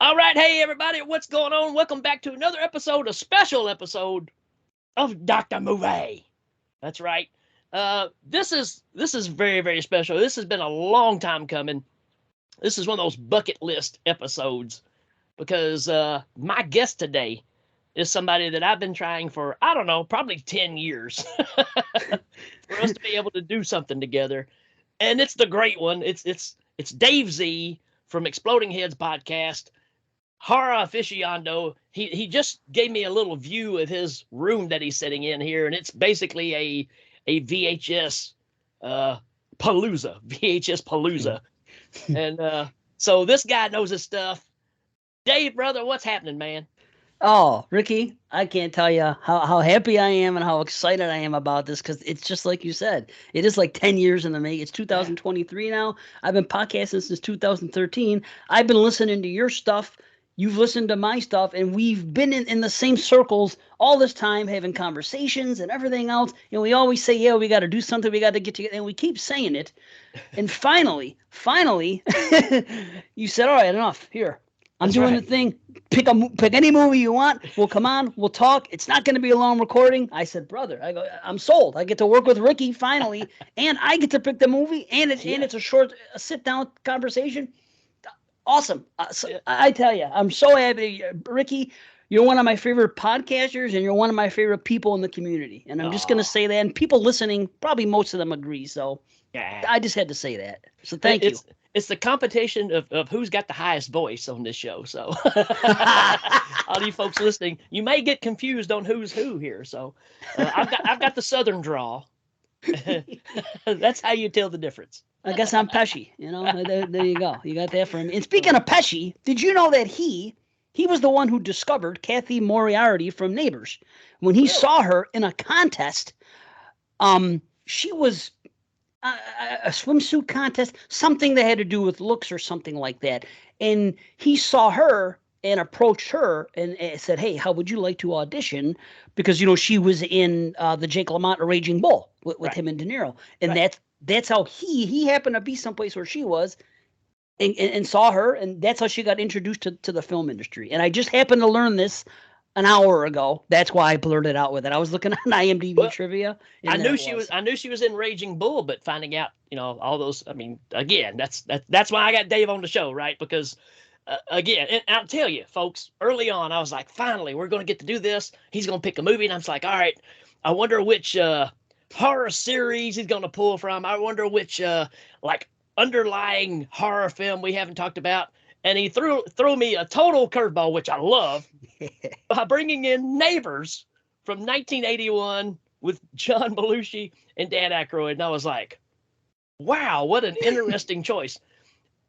All right, hey everybody, what's going on? Welcome back to another episode, a special episode of Dr. Movie. That's right. This is very very special. This has been a long time coming. This is one of those bucket list episodes because my guest today is somebody that I've been trying for I don't know, probably 10 years for us to be able to do something together. And it's the great one. It's Dave Zee from Exploding Heads podcast, horror aficionado. He just gave me a little view of his room that he's sitting in here, and it's basically a VHS palooza. And so this guy knows his stuff. Dave, brother, what's happening, man? Oh, Ricky, I can't tell you how happy I am and how excited I am about this because it's just like you said. It is like 10 years in the making. It's 2023 now. I've been podcasting since 2013. I've been listening to your stuff. You've listened to my stuff, and we've been in the same circles all this time, having conversations and everything else. We always say, yeah, we got to do something. We got to get together. And we keep saying it. And finally, you said, all right, enough. Here. I'm doing the thing. Pick any movie you want. We'll come on. We'll talk. It's not going to be a long recording. I said, brother, I'm sold. I get to work with Ricky finally, and I get to pick the movie, and it's a short sit down conversation. Awesome. I tell you, I'm so happy, Ricky. You're one of my favorite podcasters, and you're one of my favorite people in the community. And I'm just going to say that, and people listening, probably most of them agree. So I just had to say that. So thank you. It's the competition of who's got the highest voice on this show. So all you folks listening, you may get confused on who's who here. So I've got the southern drawl. That's how you tell the difference. I guess I'm Pesci. There you go. You got that for me. And speaking of Pesci, did you know that he was the one who discovered Kathy Moriarty from Neighbors? When he saw her in a contest, she was a swimsuit contest, something that had to do with looks or something like that. And he saw her and approached her and said, hey, how would you like to audition? Because, she was in the Jake LaMotta Raging Bull with him and De Niro. And that's how he happened to be someplace where she was and saw her. And that's how she got introduced to the film industry. And I just happened to learn this an hour ago. That's why I blurted out with it. I was looking on IMDb trivia. I knew she was in Raging Bull, but finding out, all those. I mean, again, that's why I got Dave on the show, right? Because again, and I'll tell you, folks, early on, I was like, finally, we're going to get to do this. He's going to pick a movie, and I'm just like, all right, I wonder which horror series he's going to pull from. I wonder which underlying horror film we haven't talked about. And he threw me a total curveball, which I love, by bringing in Neighbors from 1981 with John Belushi and Dan Aykroyd. And I was like, wow, what an interesting choice.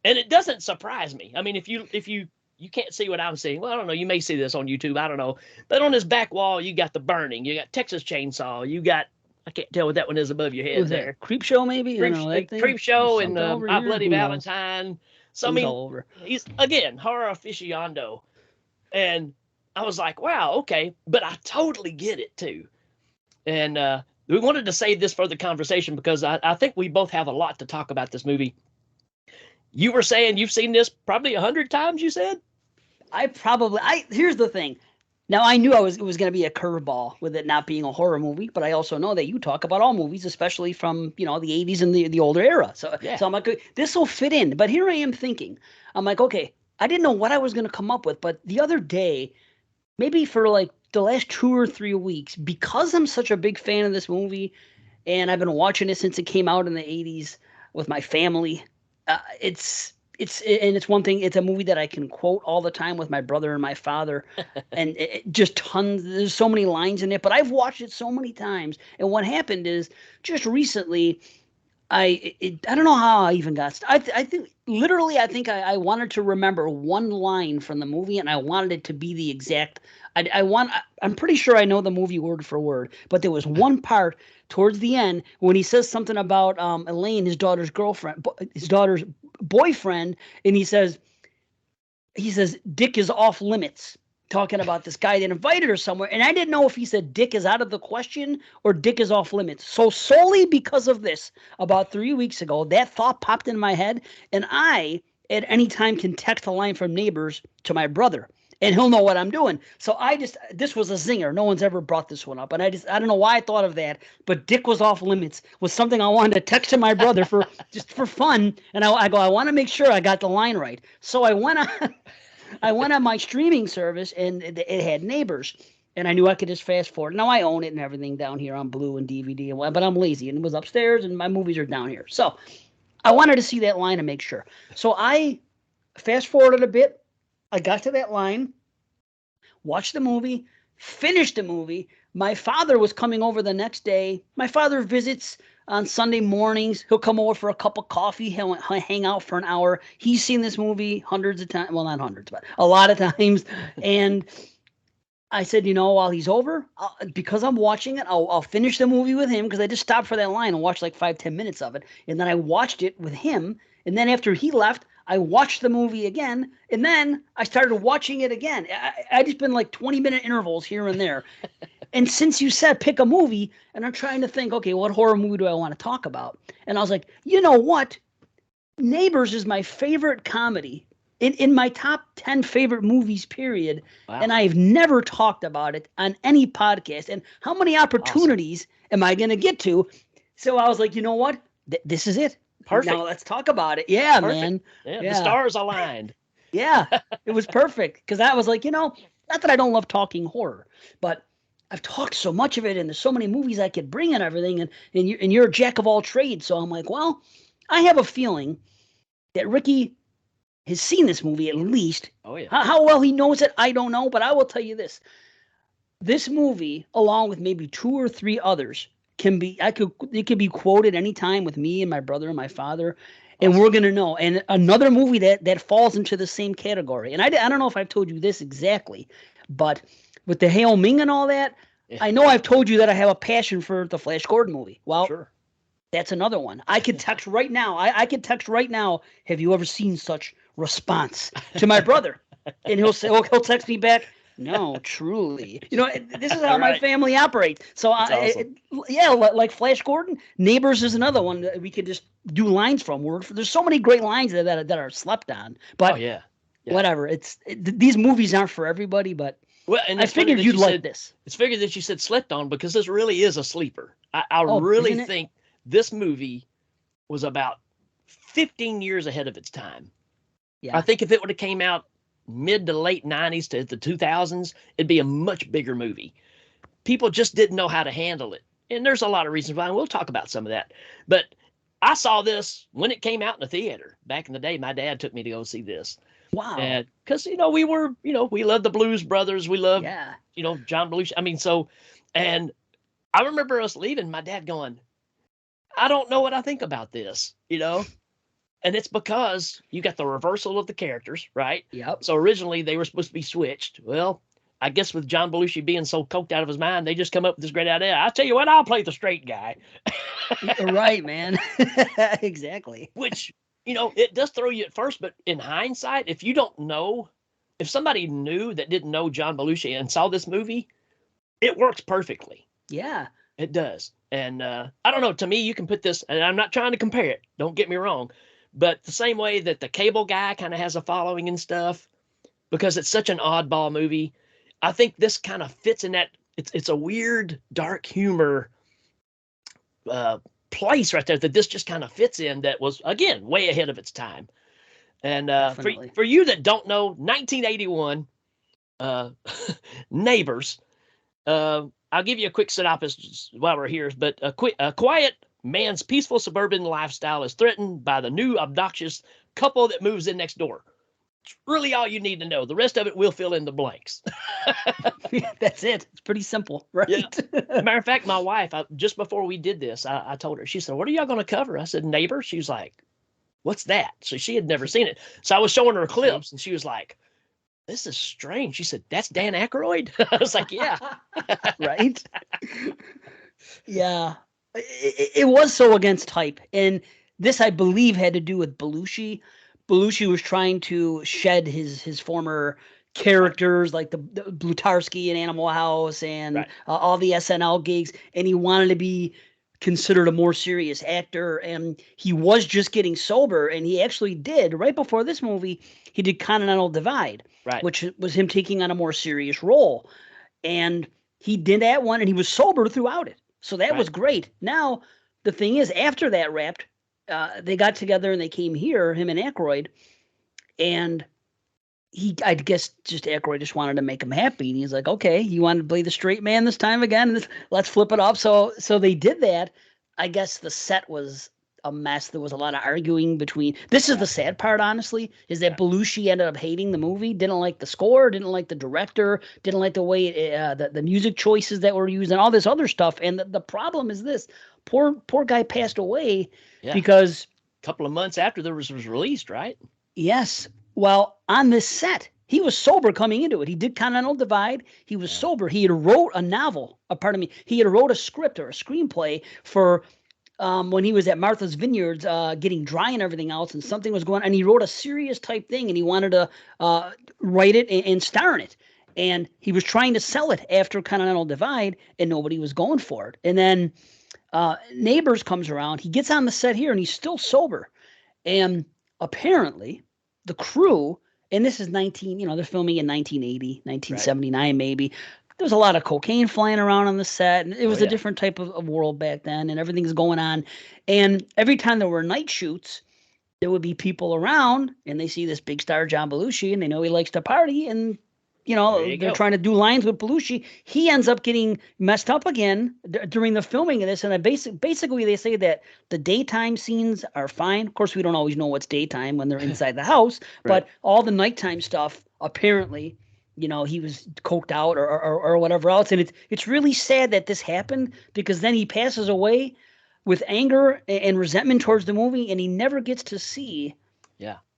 And it doesn't surprise me. I mean, if you can't see what I'm seeing, well, I don't know. You may see this on YouTube. I don't know. But on his back wall, you got The Burning. You got Texas Chainsaw. You got, I can't tell what that one is above your head there. Creep Show, maybe? Creep Show and My Bloody Valentine. So, I mean, he's, again, horror aficionado. And I was like, wow, okay. But I totally get it, too. And we wanted to save this for the conversation because I think we both have a lot to talk about this movie. You were saying you've seen this probably 100 times, you said? Here's the thing. Now, I knew it was going to be a curveball with it not being a horror movie, but I also know that you talk about all movies, especially from, the 80s and the older era. So I'm like, this will fit in. But here I am thinking, I'm like, okay, I didn't know what I was going to come up with. But the other day, maybe for like the last 2 or 3 weeks, because I'm such a big fan of this movie, and I've been watching it since it came out in the 80s with my family, it's one thing. It's a movie that I can quote all the time with my brother and my father, and just tons. There's so many lines in it, but I've watched it so many times. And what happened is just recently, I don't know how I even got. I think I wanted to remember one line from the movie, and I wanted it to be the exact. I'm pretty sure I know the movie word for word, but there was one part towards the end when he says something about Elaine, his daughter's boyfriend, and he says, Dick is off limits, talking about this guy that invited her somewhere. And I didn't know if he said Dick is out of the question or Dick is off limits. So solely because of this, about 3 weeks ago, that thought popped in my head, and I at any time can text a line from Neighbors to my brother, and he'll know what I'm doing. So this was a zinger. No one's ever brought this one up. And I don't know why I thought of that, but Dick was off limits was something I wanted to text to my brother for just for fun. And I want to make sure I got the line right. So I went on my streaming service, and it had Neighbors. And I knew I could just fast forward. Now I own it and everything down here on Blue and DVD, but I'm lazy, and it was upstairs, and my movies are down here. So I wanted to see that line and make sure. So I fast forwarded a bit. I got to that line, watched the movie, finished the movie. My father was coming over the next day. My father visits on Sunday mornings. He'll come over for a cup of coffee. He'll hang out for an hour. He's seen this movie hundreds of times. Well, not hundreds, but a lot of times. And I said, while he's over, because I'm watching it, I'll finish the movie with him, because I just stopped for that line and watched like 5-10 minutes of it. And then I watched it with him. And then after he left, I watched the movie again. And then I started watching it again. I just been like 20-minute intervals here and there. And since you said pick a movie, and I'm trying to think, okay, what horror movie do I want to talk about? And I was like, you know what? Neighbors is my favorite comedy. In my top 10 favorite movies, period. Wow. And I've never talked about it on any podcast. And how many opportunities am I going to get to? So I was like, you know what? This is it. Perfect. Now let's talk about it. Yeah, perfect. Man. Yeah, the stars aligned. Yeah, it was perfect. Because I was like, not that I don't love talking horror, but I've talked so much of it, and there's so many movies I could bring and everything. And you're a jack of all trades. So I'm like, well, I have a feeling that Ricky has seen this movie at least. Oh, yeah. How well he knows it, I don't know, but I will tell you this. This movie, along with maybe 2 or 3 others, it could be quoted anytime with me and my brother and my father, and we're going to know. And another movie that falls into the same category. And I don't know if I've told you this exactly, but with the Hail Ming and all that, yeah. I know I've told you that I have a passion for the Flash Gordon movie. Well, sure. That's another one. I could text right now. I could text right now. Have you ever seen such response to my brother? And he'll text me back. No, truly. This is how my family operates. So awesome. Like Flash Gordon, Neighbors is another one that we could just do lines from. There's so many great lines that are slept on. But whatever. These movies aren't for everybody. But and I figured you'd like this. It's figured that you said slept on, because this really is a sleeper. I really think this movie was about 15 years ahead of its time. Yeah. I think if it would have came out mid to late 90s to the 2000s, it'd be a much bigger movie. People just didn't know how to handle it. And there's a lot of reasons why, and we'll talk about some of that. But I saw this when it came out in the theater. Back in the day, my dad took me to go see this. Wow. Because, we were, we loved the Blues Brothers. We loved, John Belushi. And I remember us leaving, my dad going, I don't know what I think about this, And it's because you got the reversal of the characters, right? Yep. So originally they were supposed to be switched. Well, I guess with John Belushi being so coked out of his mind, they just come up with this great idea. I'll tell you what, I'll play the straight guy. Right, man. Exactly. Which, it does throw you at first, but in hindsight, if somebody knew that didn't know John Belushi and saw this movie, it works perfectly. Yeah. It does. And I don't know, to me, you can put this, and I'm not trying to compare it, don't get me wrong, but the same way that the Cable Guy kind of has a following and stuff, because it's such an oddball movie, I think this kind of fits in that. It's a weird, dark humor place right there that this just kind of fits in, that was, again, way ahead of its time. And for you that don't know, 1981, Neighbors, I'll give you a quick synopsis while we're here, but a quiet man's peaceful suburban lifestyle is threatened by the new obnoxious couple that moves in next door. It's really all you need to know. The rest of it will fill in the blanks. That's it. It's pretty simple, right? Yeah. Matter of fact, my wife, just before we did this, I told her, she said, what are y'all going to cover? I said, Neighbor. She was like, what's that? So she had never seen it. So I was showing her clips, and she was like, this is strange. She said, that's Dan Aykroyd? I was like, yeah. Right? Yeah. It was so against type. And this, I believe, had to do with Belushi. Belushi was trying to shed his former characters, like the Blutarsky in Animal House and all the SNL gigs. And he wanted to be considered a more serious actor, and he was just getting sober, and he actually did right before this movie. He did Continental Divide, Right. which was him taking on a more serious role, and he did that one, and he was sober throughout it. So that was great. Now the thing is, after that wrapped, they got together and they came here, him and Aykroyd, and I guess just Aykroyd just wanted to make him happy, and he's like, okay, you want to play the straight man this time again? Let's flip it up. So they did that. I guess the set was a mess. There was a lot of arguing between. This is the sad part, honestly, is that Belushi ended up hating the movie, didn't like the score, didn't like the director, didn't like the way the music choices that were used, and all this other stuff. And the problem is this: poor guy passed away because a couple of months after there was released, right? Yes. Well, on this set, he was sober coming into it. He did Continental Divide. He was sober. He had wrote a novel. He had wrote a script or a screenplay for when he was at Martha's Vineyards getting dry and everything else, and something was going on. And he wrote a serious type thing, and he wanted to write it and star in it. And he was trying to sell it after Continental Divide, and nobody was going for it. And then Neighbors comes around. He gets on the set here, and he's still sober. And apparently the crew, and this is they're filming in 1980, 1979 maybe. There's a lot of cocaine flying around on the set, and it was a different type of world back then, and everything's going on. And every time there were night shoots, there would be people around, and they see this big star John Belushi, and they know he likes to party, and they're trying to do lines with Belushi. He ends up getting messed up again during the filming of this. And basically they say that the daytime scenes are fine. Of course, we don't always know what's daytime when they're inside the house, but all the nighttime stuff, apparently, he was coked out or whatever else. And it's really sad that this happened, because then he passes away with anger and resentment towards the movie, and he never gets to see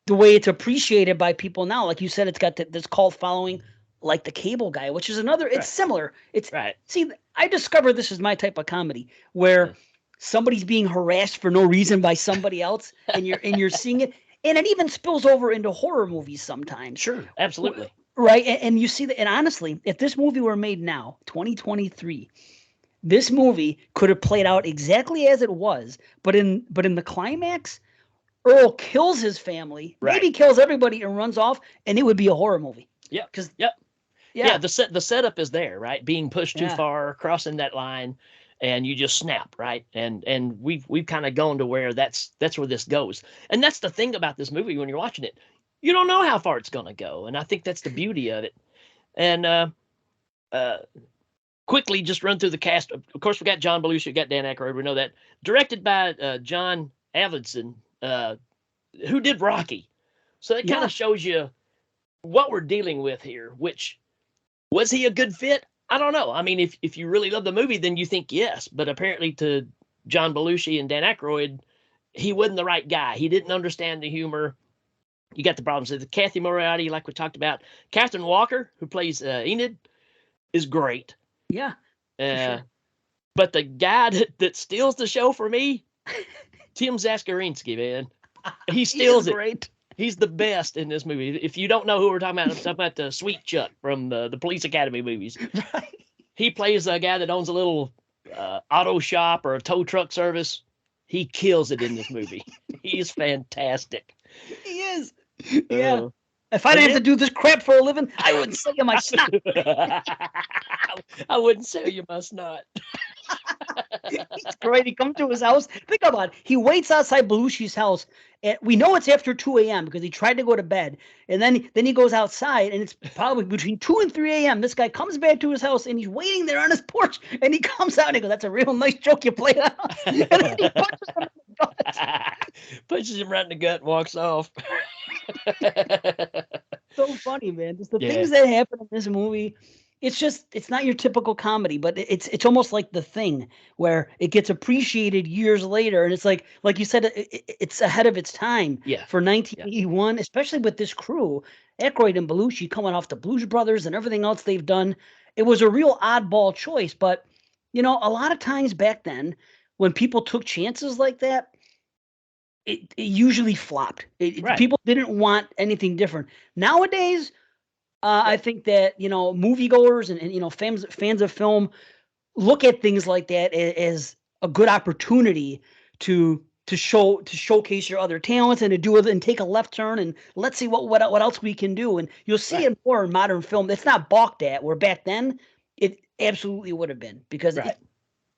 the way it's appreciated by people now. Like you said, it's got this cult following, like The Cable Guy, which is another. It's similar. See, I discovered this is my type of comedy where somebody's being harassed for no reason by somebody else, and you're seeing it, and it even spills over into horror movies sometimes. Sure, absolutely. Right, and you see that. And honestly, if this movie were made now, 2023, this movie could have played out exactly as it was, but in the climax, Earl kills his family, maybe kills everybody, and runs off, and it would be a horror movie. Yeah, the setup is there, right? Being pushed too far, crossing that line, and you just snap, right? And we've kind of gone to where that's where this goes. And that's the thing about this movie when you're watching it. You don't know how far it's going to go, and I think that's the beauty of it. And quickly just run through the cast. Of course, we got John Belushi, we got Dan Aykroyd, we know that. Directed by John Avildsen, who did Rocky. So that kind of shows you what we're dealing with here. Which, was he a good fit? I don't know. I mean, if you really love the movie, then you think yes. But apparently to John Belushi and Dan Aykroyd, he wasn't the right guy. He didn't understand the humor. You got the problems with Kathy Moriarty, like we talked about. Catherine Walker, who plays Enid, is great. Yeah. Sure. But the guy that steals the show for me, Tim Zaskarinsky, man. He steals it. Great. He's the best in this movie. If you don't know who we're talking about, I'm talking about the Sweet Chuck from the Police Academy movies. Right. He plays a guy that owns a little auto shop or a tow truck service. He kills it in this movie. He's fantastic. He is. Yeah. If I didn't have to do this crap for a living, I wouldn't sell you my snot. I wouldn't sell you my snot. He's great. He comes to his house. Think about it. He waits outside Belushi's house. And we know it's after 2 a.m. because he tried to go to bed. And then he goes outside, and it's probably between 2 and 3 a.m. This guy comes back to his house, and he's waiting there on his porch. And he comes out and he goes, "That's a real nice joke you played out." And then he punches him in the gut. Punches him right in the gut and walks off. So funny, man. Just the things that happen in this movie. It's not your typical comedy, but it's almost like The Thing, where it gets appreciated years later. And it's like you said, it's ahead of its time for 1981, especially with this crew, Aykroyd and Belushi coming off the Blues Brothers and everything else they've done. It was a real oddball choice. But, a lot of times back then, when people took chances like that, it usually flopped. People didn't want anything different. Nowadays, I think that, moviegoers and fans of film look at things like that as a good opportunity to showcase your other talents and to do it and take a left turn and let's see what else we can do. And you'll see it more in modern film. It's not balked at, where back then it absolutely would have been, because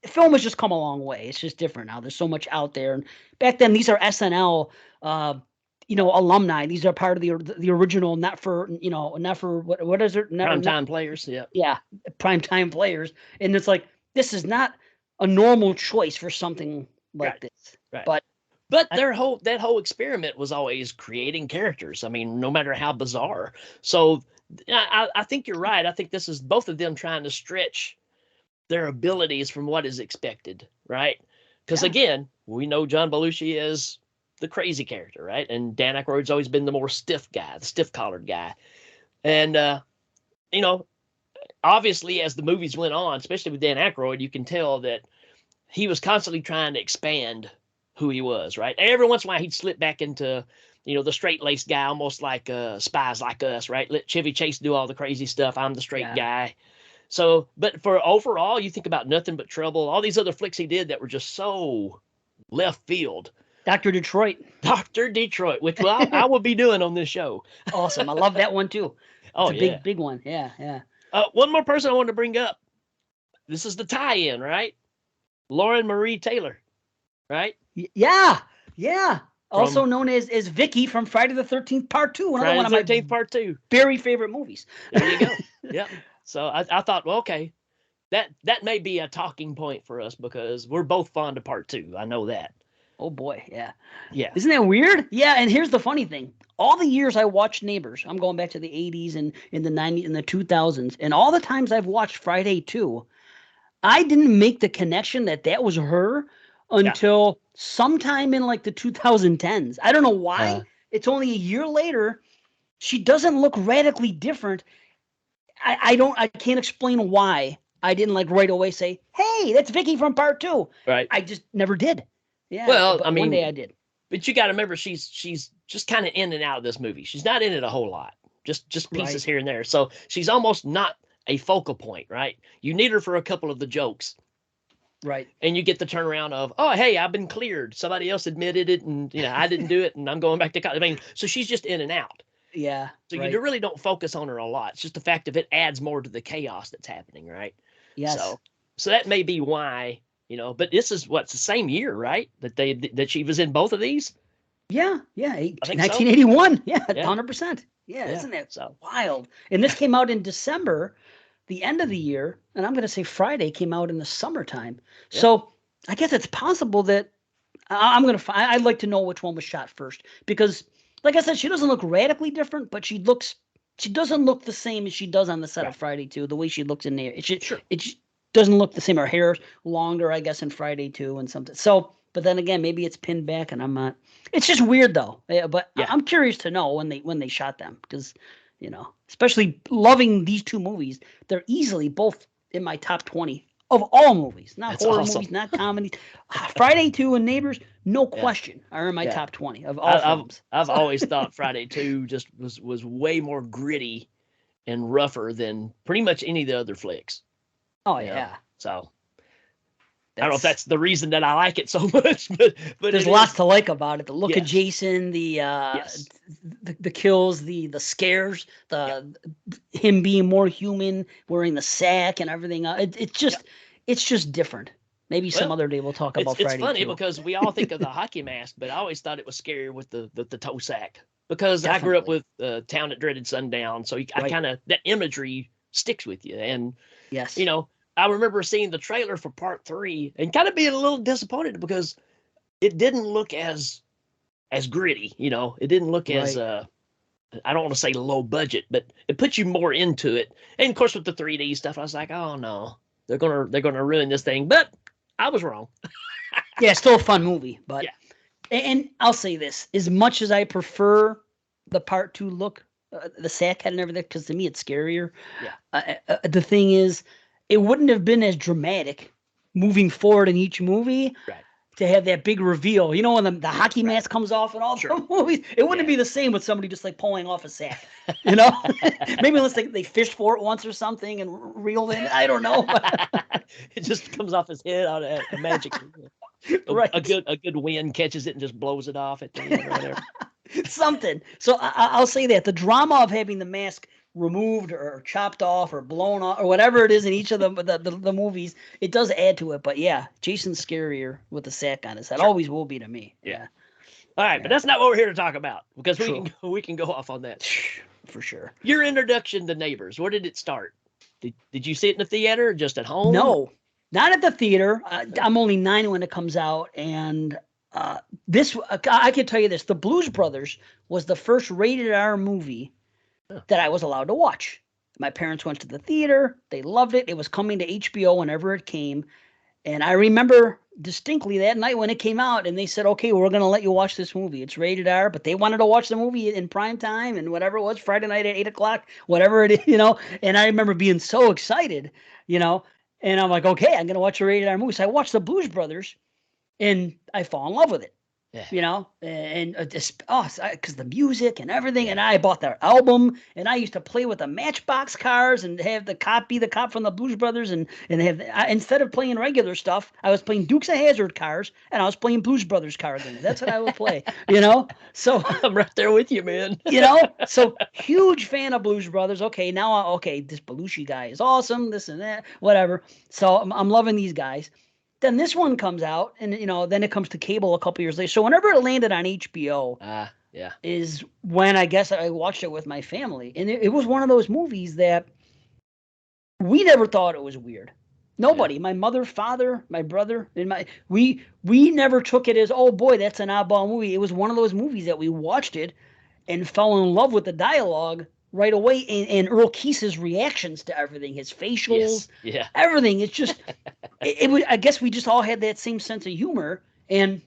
film has just come a long way. It's just different now. There's so much out there. And back then, these are SNL, alumni. These are part of the original, not for what is it? Primetime players. Yeah. Yeah, primetime players. And it's like, this is not a normal choice for something like this. Right. But that whole experiment was always creating characters. I mean, no matter how bizarre. So I think you're right. I think this is both of them trying to stretch their abilities from what is expected, right? Because again, we know John Belushi is the crazy character, right? And Dan Aykroyd's always been the more stiff guy, the stiff-collared guy. And obviously, as the movies went on, especially with Dan Aykroyd, you can tell that he was constantly trying to expand who he was, right? Every once in a while, he'd slip back into, the straight-laced guy, almost like Spies Like Us, right? Let Chevy Chase do all the crazy stuff. I'm the straight guy. So, but for overall, you think about Nothing But Trouble, all these other flicks he did that were just so left field. Dr. Detroit, which I will be doing on this show. Awesome. I love that one too. It's a big one. Yeah. One more person I wanted to bring up. This is the tie-in, right? Lauren Marie Taylor, right? Yeah. Also known as Vicky from Friday the 13th Part 2. Friday the 13th Part 2. Very favorite movies. There you go. Yeah. So I thought, well, okay, that may be a talking point for us because we're both fond of Part 2. I know that. Oh boy, yeah. Isn't that weird? Yeah, and here's the funny thing. All the years I watched Neighbors, I'm going back to the 80s and in the 90s and the 2000s, and all the times I've watched Friday 2, I didn't make the connection that was her until sometime in like the 2010s. I don't know why. It's only a year later. She doesn't look radically different. I can't explain why I didn't like right away say, hey, that's Vicky from Part 2. Right. I just never did. Yeah. Well, I mean, one day I did. But you got to remember, she's just kind of in and out of this movie. She's not in it a whole lot, just pieces here and there. So she's almost not a focal point, right? You need her for a couple of the jokes. Right. And you get the turnaround of, oh, hey, I've been cleared. Somebody else admitted it, and I didn't do it, and I'm going back to college. I mean, so she's just in and out. Yeah. So you really don't focus on her a lot. It's just the fact of it adds more to the chaos that's happening, right? Yes. So that may be why, but this is the same year, right? That she was in both of these? Yeah. 1981. So. Yeah, 100%. Yeah, isn't that so wild? And this came out in December, the end of the year, and I'm going to say Friday came out in the summertime. Yeah. So I guess it's possible that I'd like to know which one was shot first, because like I said, she doesn't look radically different, but she doesn't look the same as she does on the set of Friday 2, the way she looks in there. It doesn't look the same. Her hair's longer, I guess, in Friday 2 and something. So, but then again, maybe it's pinned back and I'm not. It's just weird though. But I'm curious to know when they shot them, because, especially loving these two movies, they're easily both in my top 20 of all movies, not horror movies, not comedies. Friday 2 and Neighbors, no question, are in my top 20 of all films. I've always thought Friday 2 just was way more gritty and rougher than pretty much any of the other flicks. Oh, yeah. So I don't know if that's the reason that I like it so much, but there's lots to like about it. The look of Jason, the kills, the scares, him being more human, wearing the sack and everything. It's just different. Maybe some other day we'll talk about Friday. It's funny because we all think of the hockey mask, but I always thought it was scarier with the toe sack, because I grew up with Town That Dreaded Sundown, so I kind of, that imagery sticks with you. And I remember seeing the trailer for Part 3 and kind of being a little disappointed because it didn't look as gritty. It didn't look as I don't want to say low budget, but it puts you more into it. And of course, with the 3D stuff, I was like, oh no, they're gonna ruin this thing. But I was wrong. Yeah, still a fun movie. But and I'll say this: as much as I prefer the Part 2 look, the sack head and everything, because to me it's scarier. Yeah. The thing is, it wouldn't have been as dramatic moving forward in each movie to have that big reveal. You know, when the hockey mask comes off and all the movies, it wouldn't be the same with somebody just like pulling off a sack. You know, maybe unless they fished for it once or something and reeled in. I don't know. It just comes off his head on a magic. Right. A good wind catches it and just blows it off at the end or whatever. Something. So I'll say that the drama of having the mask removed or chopped off or blown off or whatever it is in each of the movies, it does add to it. But yeah, Jason's scarier with the sack on his head. Always will be to me. Yeah. All right, but that's not what we're here to talk about because we can go off on that for sure. Your introduction to Neighbors. Where did it start? Did you see it in the theater or just at home? No, not at the theater. I'm only 9 when it comes out, and this I can tell you this: The Blues Brothers was the first rated R movie that I was allowed to watch. My parents went to the theater. They loved it. It was coming to HBO whenever it came. And I remember distinctly that night when it came out and they said, okay, we're going to let you watch this movie. It's rated R, but they wanted to watch the movie in prime time and whatever it was, Friday night at 8 o'clock, whatever it is, you know. And I remember being so excited, you know, and I'm like, okay, I'm going to watch a rated R movie. So I watched The Blues Brothers and I fall in love with it. Yeah. You know, and just because the music and everything, and I bought their album, and I used to play with the Matchbox cars and have the cop from the Blues Brothers, and instead of playing regular stuff, I was playing Dukes of Hazzard cars, and I was playing Blues Brothers car games. That's what I would play, you know. So I'm right there with you, man. You know, so huge fan of Blues Brothers. Okay, now this Belushi guy is awesome. This and that, whatever. So I'm loving these guys. Then this one comes out, and you know, then it comes to cable a couple years later. So whenever it landed on HBO, is when I guess I watched it with my family, and it was one of those movies that we never thought it was weird. Nobody, my mother, father, my brother, and we never took it as, oh boy, that's an oddball movie. It was one of those movies that we watched it and fell in love with the dialogue right away, and Earl Keith's reactions to everything, his facials, everything. It's just, it was. I guess we just all had that same sense of humor, and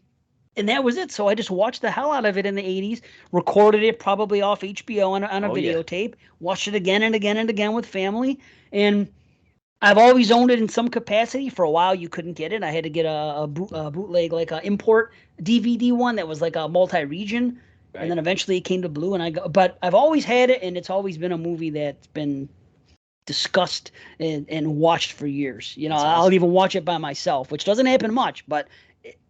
that was it. So I just watched the hell out of it in the 80s, recorded it probably off HBO on a videotape, watched it again and again and again with family, and I've always owned it in some capacity. For a while, you couldn't get it. I had to get a bootleg, like a import DVD one that was like a multi-region. Right. And then eventually it came to Blue, but I've always had it, and it's always been a movie that's been discussed and watched for years. You know, awesome. I'll even watch it by myself, which doesn't happen much, but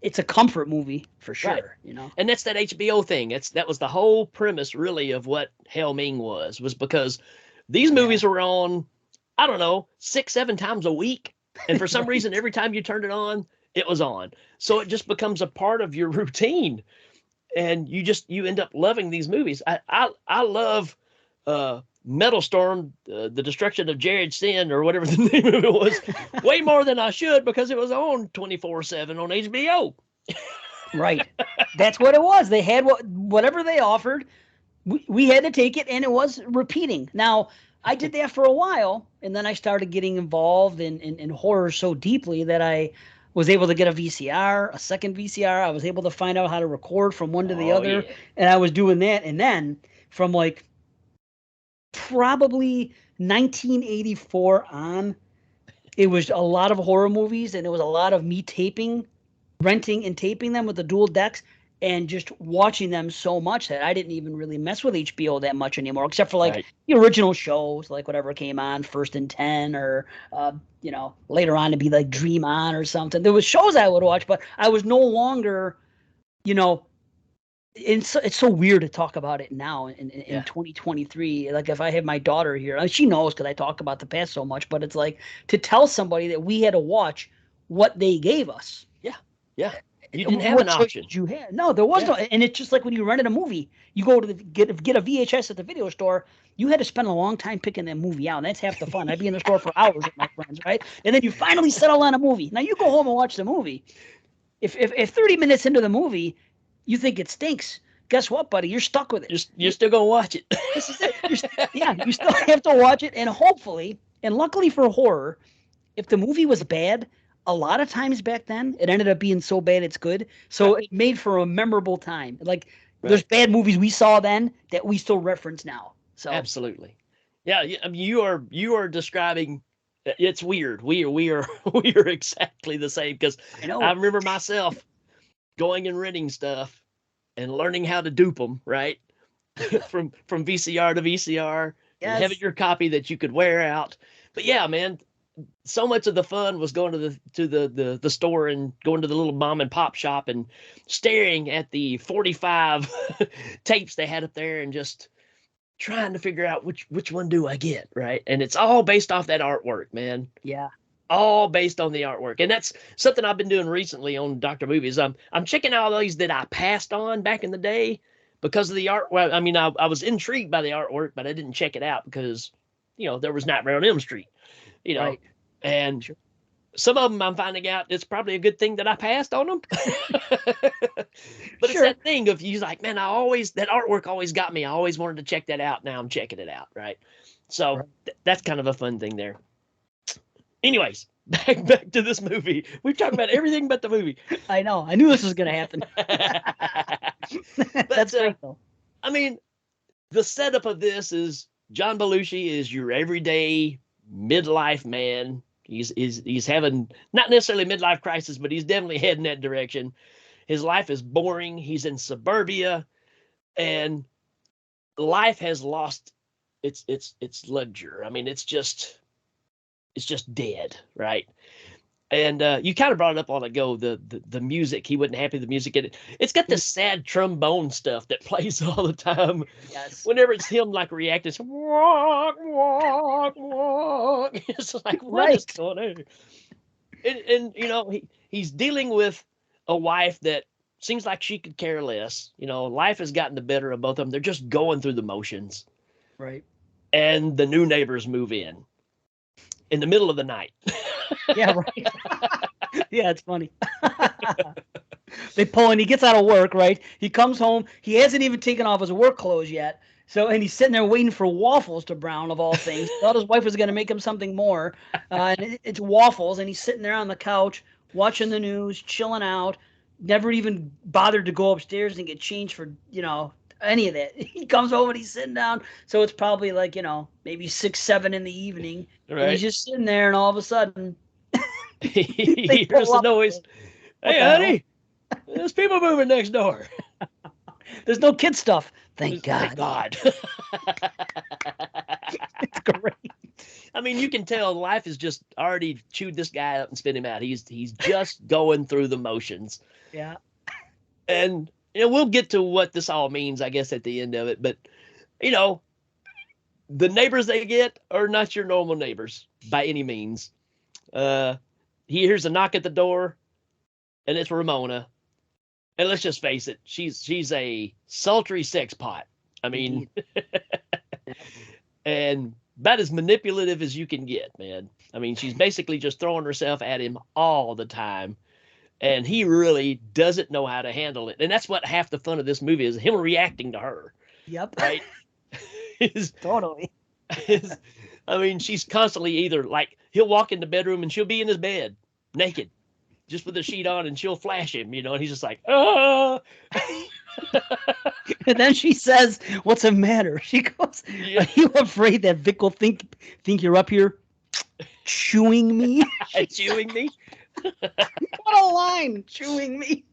it's a comfort movie for sure. Right. You know, and that's that HBO thing. That was the whole premise, really, of what Hail Ming was because these movies were on, I don't know, 6-7 times a week, and for some reason, every time you turned it on, it was on. So it just becomes a part of your routine. And you end up loving these movies. I love Metal Storm, the Destruction of Jared Sin, or whatever the name of it was, way more than I should because it was on 24/7 on HBO. Right. That's what it was. They had whatever they offered. We had to take it, and it was repeating. Now, I did that for a while, and then I started getting involved in horror so deeply that I was able to get a VCR, a second VCR. I was able to find out how to record from one to the other. Yeah. And I was doing that. And then from like probably 1984 on, it was a lot of horror movies, and it was a lot of me renting and taping them with the dual decks and just watching them so much that I didn't even really mess with HBO that much anymore, except for like the original shows, like whatever came on, First and 10, or you know, later on to be like Dream On or something. There was shows I would watch, but I was no longer, you know, it's so weird to talk about it now in 2023. Like if I have my daughter here, she knows because I talk about the past so much, but it's like to tell somebody that we had to watch what they gave us. Yeah. You didn't have an option. You had no, there was no, and it's just like when you rented a movie, you go to get a VHS at the video store. You had to spend a long time picking that movie out, and that's half the fun. I'd be in the store for hours with my friends, right? And then you finally settle on a movie. Now you go home and watch the movie. If 30 minutes into the movie, you think it stinks, guess what, buddy? You're stuck with it. You're still gonna watch it. This is it. You still have to watch it, and hopefully, and luckily for horror, if the movie was bad, a lot of times back then, it ended up being so bad it's good. So it made for a memorable time. Like there's bad movies we saw then that we still reference now. So absolutely, yeah. I mean, you are describing. It's weird. We are exactly the same because I remember myself going and renting stuff and learning how to dupe them, right? from VCR to VCR and having Yes. your copy that you could wear out. But yeah, man, so much of the fun was going to the store and going to the little mom and pop shop and staring at the 45 tapes they had up there and just trying to figure out which one do I get, right? And it's all based off that artwork, man. Yeah. All based on the artwork. And that's something I've been doing recently on Dr. Movies. I'm checking out all these that I passed on back in the day because of the art. Well, I mean, I was intrigued by the artwork, but I didn't check it out because, there was Nightmare on Elm Street, Right. and some of them I'm finding out it's probably a good thing that I passed on them. But it's that thing of you're like, man, that artwork always got me. I always wanted to check that out. Now I'm checking it out, right? So that's kind of a fun thing there. Anyways, back to this movie. We've talked about everything but the movie. I know. I knew this was going to happen. That's great, though. I mean, the setup of this is John Belushi is your everyday midlife man. He's having not necessarily midlife crisis, but he's definitely heading that direction. His life is boring. He's in suburbia, and life has lost its luxury. I mean, it's just dead, right? And you kind of brought it up on ago, the music. He wasn't happy with the music. It's got this sad trombone stuff that plays all the time. Yes. Whenever it's him like reacting, it's walk, walk, walk. It's like, what is going on? And he's dealing with a wife that seems like she could care less. Life has gotten the better of both of them. They're just going through the motions. Right. And the new neighbors move in the middle of the night. Yeah, right. Yeah, it's funny. They pull and he gets out of work, right? He comes home. He hasn't even taken off his work clothes yet. And he's sitting there waiting for waffles to brown, of all things. Thought his wife was going to make him something more. And it's waffles. And he's sitting there on the couch watching the news, chilling out. Never even bothered to go upstairs and get changed for, any of that. He comes home and he's sitting down. So it's probably like, maybe 6, 7 in the evening. Right. And he's just sitting there, and all of a sudden, he hears the noise. Hey, honey, there's people moving next door. There's no kid stuff. Thank God. Thank God. It's great. I mean, you can tell life has just already chewed this guy up and spit him out. He's just going through the motions. Yeah. And we'll get to what this all means, I guess, at the end of it. But, the neighbors they get are not your normal neighbors by any means. He hears a knock at the door, and it's Ramona. And let's just face it, she's a sultry sex pot. I mean, and about as manipulative as you can get, man. I mean, she's basically just throwing herself at him all the time. And he really doesn't know how to handle it. And that's what half the fun of this movie is, him reacting to her. Yep. Right? Totally. I mean, she's constantly either like, he'll walk in the bedroom and she'll be in his bed naked, just with the sheet on, and she'll flash him, and he's just like, ah. And then she says, "What's the matter?" She goes, "Are you afraid that Vic will think you're up here chewing me?" Chewing me? What a line, chewing me.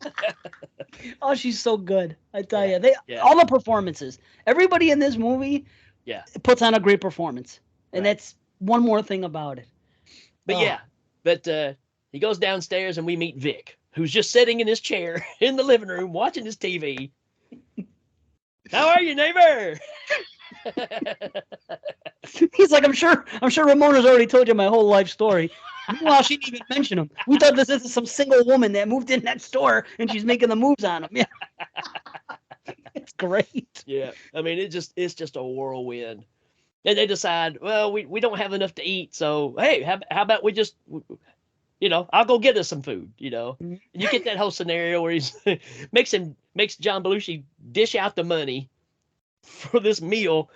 Oh, she's so good. I tell you, all the performances, everybody in this movie puts on a great performance. And that's one more thing about it. But he goes downstairs and we meet Vic, who's just sitting in his chair in the living room watching his TV. How are you, neighbor? He's like, I'm sure Ramona's already told you my whole life story. Meanwhile, she didn't even mention him. We thought this is some single woman that moved in next door and she's making the moves on him. Yeah. It's great. Yeah. I mean, it's just a whirlwind. And they decide, well, we don't have enough to eat. So, hey, how about we just, I'll go get us some food, And you get that whole scenario where he's makes John Belushi dish out the money for this meal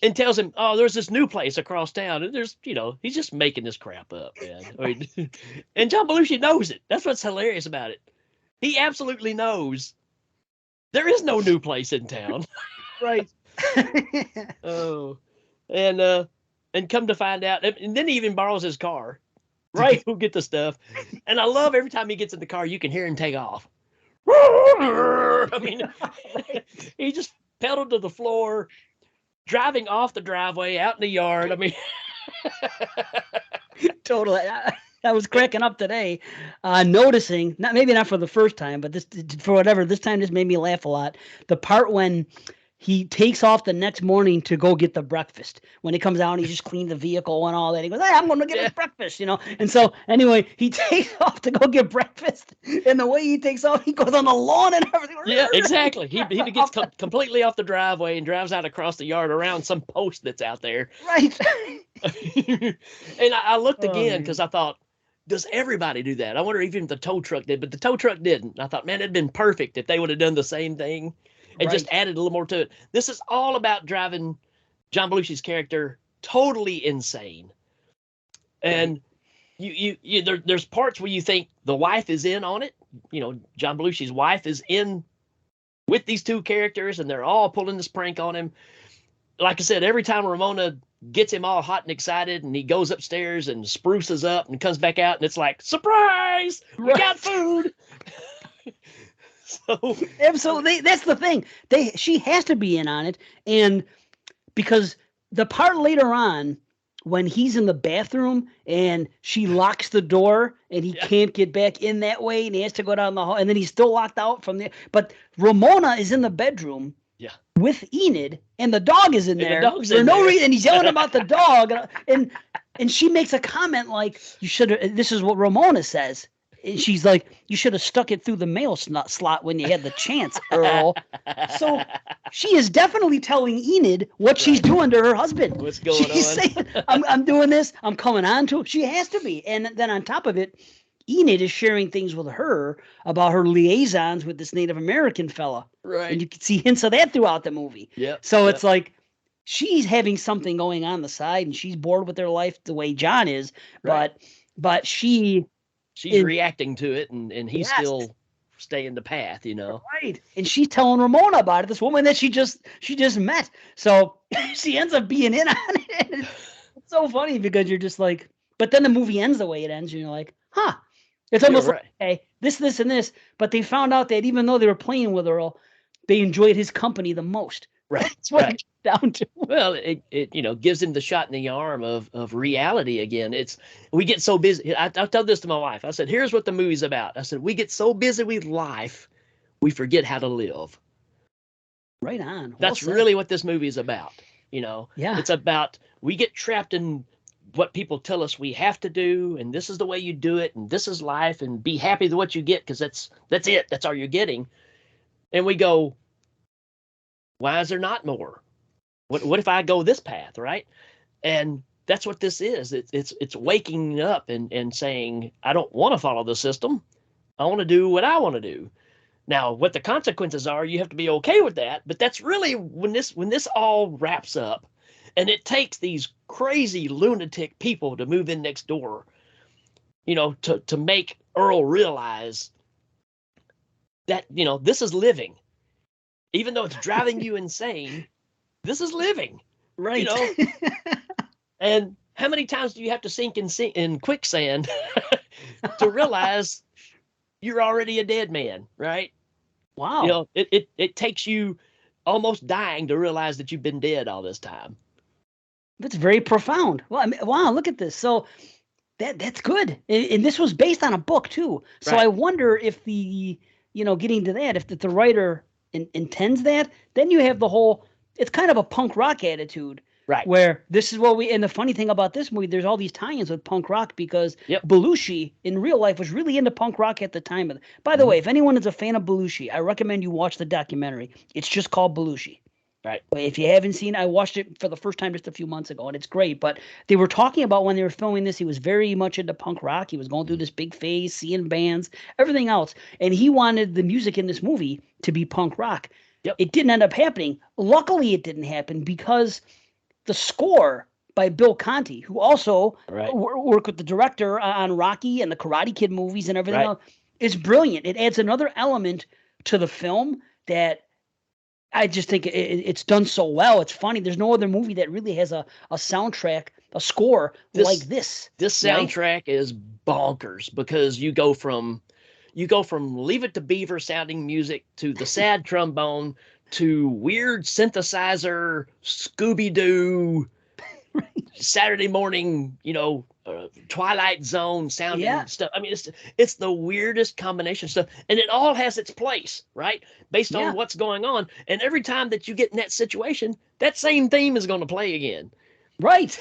and tells him, oh, there's this new place across town. And there's, he's just making this crap up, man. I mean, and John Belushi knows it. That's what's hilarious about it. He absolutely knows there is no new place in town. Right. Oh, and come to find out, and then he even borrows his car, right? Go get the stuff. And I love every time he gets in the car, you can hear him take off. I mean, he just pedaled to the floor, driving off the driveway out in the yard. I mean, totally. I was cracking up today, noticing, maybe not for the first time, but this, for whatever, this time just made me laugh a lot. The part when he takes off the next morning to go get the breakfast. When he comes out, he just cleaned the vehicle and all that. He goes, "Hey, I'm going to get his breakfast," And so anyway, he takes off to go get breakfast, and the way he takes off, he goes on the lawn and everything. Yeah, exactly. He gets completely off the driveway and drives out across the yard around some post that's out there. Right. And I looked again because I thought, does everybody do that? I wonder even if the tow truck did, but the tow truck didn't. I thought, man, it'd been perfect if they would have done the same thing and just added a little more to it. This is all about driving John Belushi's character totally insane. And there's parts where you think the wife is in on it. John Belushi's wife is in with these two characters, and they're all pulling this prank on him. Like I said, every time Ramona gets him all hot and excited, and he goes upstairs and spruces up and comes back out, and it's like, surprise, we got food. So absolutely, that's the thing. She has to be in on it, and because the part later on when he's in the bathroom and she locks the door and he can't get back in that way, and he has to go down the hall, and then he's still locked out from there. But Ramona is in the bedroom with Enid, and the dog is in there for no reason. And he's yelling about the dog, and she makes a comment like, "You should have." This is what Ramona says. And she's like, "You should have stuck it through the mail slot when you had the chance, Earl." So she is definitely telling Enid what she's doing to her husband. What's going on? She's saying, I'm doing this. I'm coming on to him. She has to be. And then on top of it, Enid is sharing things with her about her liaisons with this Native American fella. Right. And you can see hints of that throughout the movie. Yeah. So it's like she's having something going on the side, and she's bored with her life the way John is. Right. But she's reacting to it, and he's still staying the path, Right. And she's telling Ramona about it, this woman that she just met. So she ends up being in on it. It's so funny because you're just like, but then the movie ends the way it ends, and you're like, huh. It's almost like, hey, this, and this. But they found out that even though they were playing with Earl, they enjoyed his company the most. Right. That's what it gets down to. Well, it gives him the shot in the arm of reality again. We get so busy. I tell this to my wife. I said, here's what the movie's about. I said, we get so busy with life, we forget how to live. Right on. That's really what this movie is about. Yeah. It's about, we get trapped in what people tell us we have to do, and this is the way you do it, and this is life, and be happy with what you get, because that's it. That's all you're getting. And we go, why is there not more? What if I go this path, right? And that's what this is. It's waking up and saying, I don't want to follow the system. I want to do what I want to do. Now, what the consequences are, you have to be okay with that. But that's really when this all wraps up, and it takes these crazy lunatic people to move in next door, to make Earl realize that, this is living. Even though it's driving you insane, this is living. Right. And how many times do you have to sink in quicksand to realize you're already a dead man, right? Wow. It takes you almost dying to realize that you've been dead all this time. That's very profound. Well, wow, look at this. So that's good. And this was based on a book too. So right. I wonder if getting to that, if the writer intends that, then you have the whole, it's kind of a punk rock attitude. Right. Where this is what and the funny thing about this movie, there's all these tie-ins with punk rock because Belushi in real life was really into punk rock at the time. By the way, if anyone is a fan of Belushi, I recommend you watch the documentary. It's just called Belushi. Right. If you haven't seen it, I watched it for the first time just a few months ago, and it's great. But they were talking about when they were filming this, he was very much into punk rock. He was going through this big phase, seeing bands, everything else. And he wanted the music in this movie to be punk rock. Yep. It didn't end up happening. Luckily, it didn't happen because the score by Bill Conti, who also worked with the director on Rocky and the Karate Kid movies and everything else, is brilliant. It adds another element to the film that I just think it's done so well. It's funny. There's no other movie that really has a soundtrack, a score like this. This soundtrack is bonkers because you go from, you go from Leave It to Beaver sounding music to the sad trombone to weird synthesizer, Scooby-Doo, Saturday morning, Twilight Zone sounding stuff. I mean, it's the weirdest combination stuff, and it all has its place, right? Based on what's going on. And every time that you get in that situation, that same theme is going to play again. Right.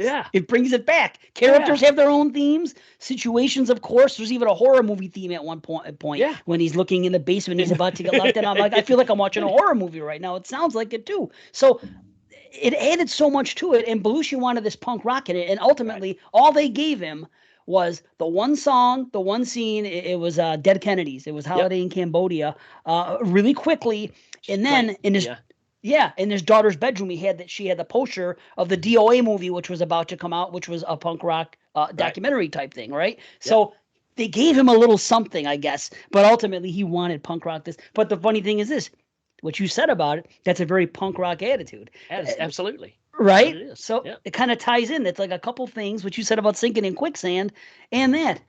Yeah. It brings it back. Characters have their own themes. Situations, of course. There's even a horror movie theme at one point when he's looking in the basement, he's about to get locked in. I'm like, I feel like I'm watching a horror movie right now. It sounds like it too. So it added so much to it, and Belushi wanted this punk rock in it, and ultimately all they gave him was the one song, the one scene. It was Dead Kennedys. It was Holiday in Cambodia, really quickly, and then in his daughter's bedroom, she had the poster of the DOA movie, which was about to come out, which was a punk rock documentary type thing, right? So they gave him a little something, I guess, but ultimately he wanted punk rock. But the funny thing is this. What you said about it, that's a very punk rock attitude. Absolutely. Right? It is. So it kind of ties in. It's like a couple things, what you said about sinking in quicksand and that.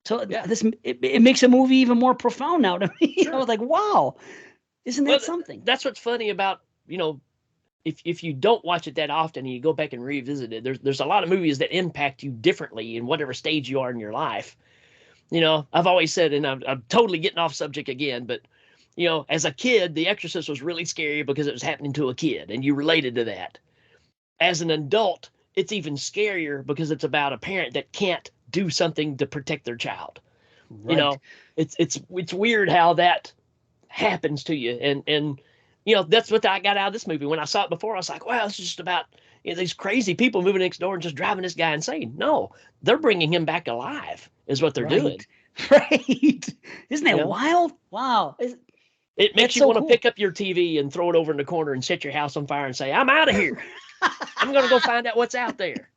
So it makes a movie even more profound now to me. Sure. I was like, wow, isn't that something? That's what's funny about, if you don't watch it that often and you go back and revisit it, there's a lot of movies that impact you differently in whatever stage you are in your life. I've always said, and I'm totally getting off subject again, but as a kid, The Exorcist was really scary because it was happening to a kid and you related to that. As an adult, it's even scarier because it's about a parent that can't do something to protect their child. Right. It's weird how that happens to you. And that's what I got out of this movie. When I saw it before, I was like, wow, it's just about these crazy people moving next door and just driving this guy insane. No, they're bringing him back alive is what they're doing. Right. Isn't that wild? Wow. It makes you want to pick up your TV and throw it over in the corner and set your house on fire and say, I'm out of here. I'm going to go find out what's out there.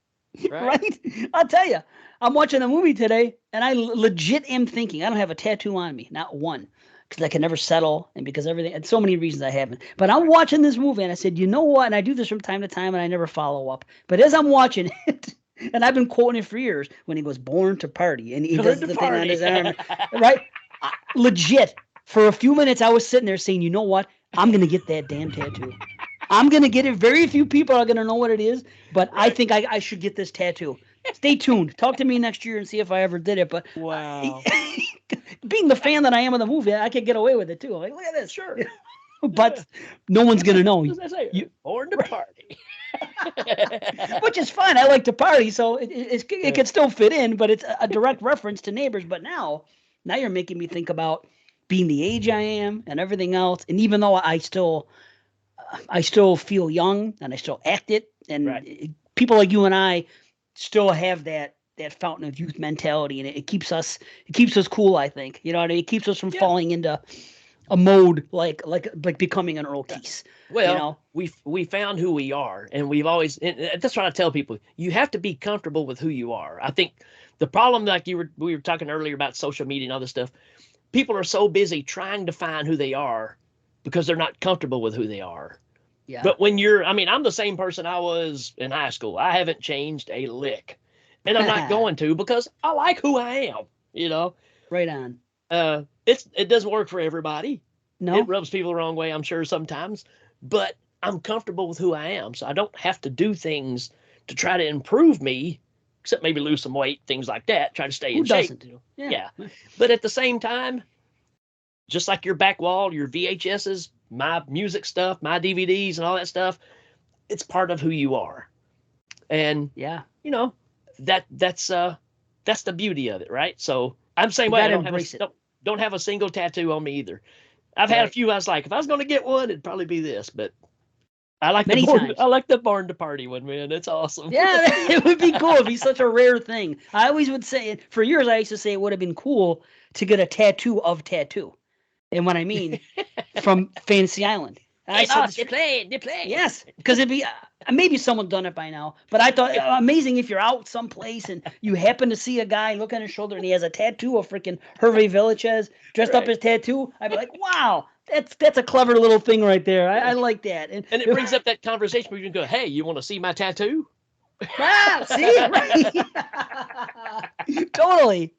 Right? I'll tell you, I'm watching a movie today, and I legit am thinking, I don't have a tattoo on me, not one, because I can never settle, and because everything, and so many reasons I haven't. But I'm watching this movie, and I said, you know what? And I do this from time to time, and I never follow up. But as I'm watching it, and I've been quoting it for years, when he goes, born to party, and he does the thing on his arm, right? Legit. For a few minutes, I was sitting there saying, you know what? I'm going to get that damn tattoo. I'm going to get it. Very few people are going to know what it is, but I think I should get this tattoo. Stay tuned. Talk to me next year and see if I ever did it. But wow, being the fan that I am of the movie, I could get away with it too. I'm like, look at this. Sure. But no one's going to know. Born to party. Which is fine. I like to party, so it can still fit in, but it's a direct reference to Neighbors. But now you're making me think about being the age I am and everything else. And even though I still feel young and I still act it, and people like you and I still have that fountain of youth mentality, and it keeps us cool, I think. You know what I mean? It keeps us from falling into a mode like becoming an Earl Keese. Well, we found who we are, and we've always, and that's what I tell people. You have to be comfortable with who you are. I think the problem, like we were talking earlier about social media and all this stuff, people are so busy trying to find who they are because they're not comfortable with who they are. Yeah. But when I'm the same person I was in high school. I haven't changed a lick, and I'm not going to, because I like who I am, Right on. It doesn't work for everybody. No. It rubs people the wrong way, I'm sure, sometimes, but I'm comfortable with who I am. So I don't have to do things to try to improve me, except maybe lose some weight, things like that, try to stay in shape. Who doesn't? Yeah. But at the same time, just like your back wall, your VHSs, my music stuff, my DVDs and all that stuff, it's part of who you are. And that's the beauty of it, right? So I'm saying, well, I don't have a single tattoo on me either. I've had a few. I was like, if I was going to get one, it'd probably be this. But I like the born to party one, man. It's awesome. Yeah, it would be cool. It'd be such a rare thing. I always would say, for years, I used to say it would have been cool to get a tattoo of tattoo. And what I mean, from Fantasy Island. I said, they play. Yes, because it'd be maybe someone's done it by now. But I thought amazing if you're out someplace and you happen to see a guy look on his shoulder and he has a tattoo of freaking Hervé Villachez dressed up as tattoo. I'd be like, wow, that's a clever little thing right there. I like that. And it brings up that conversation where you can go, hey, you want to see my tattoo? See, right? Totally.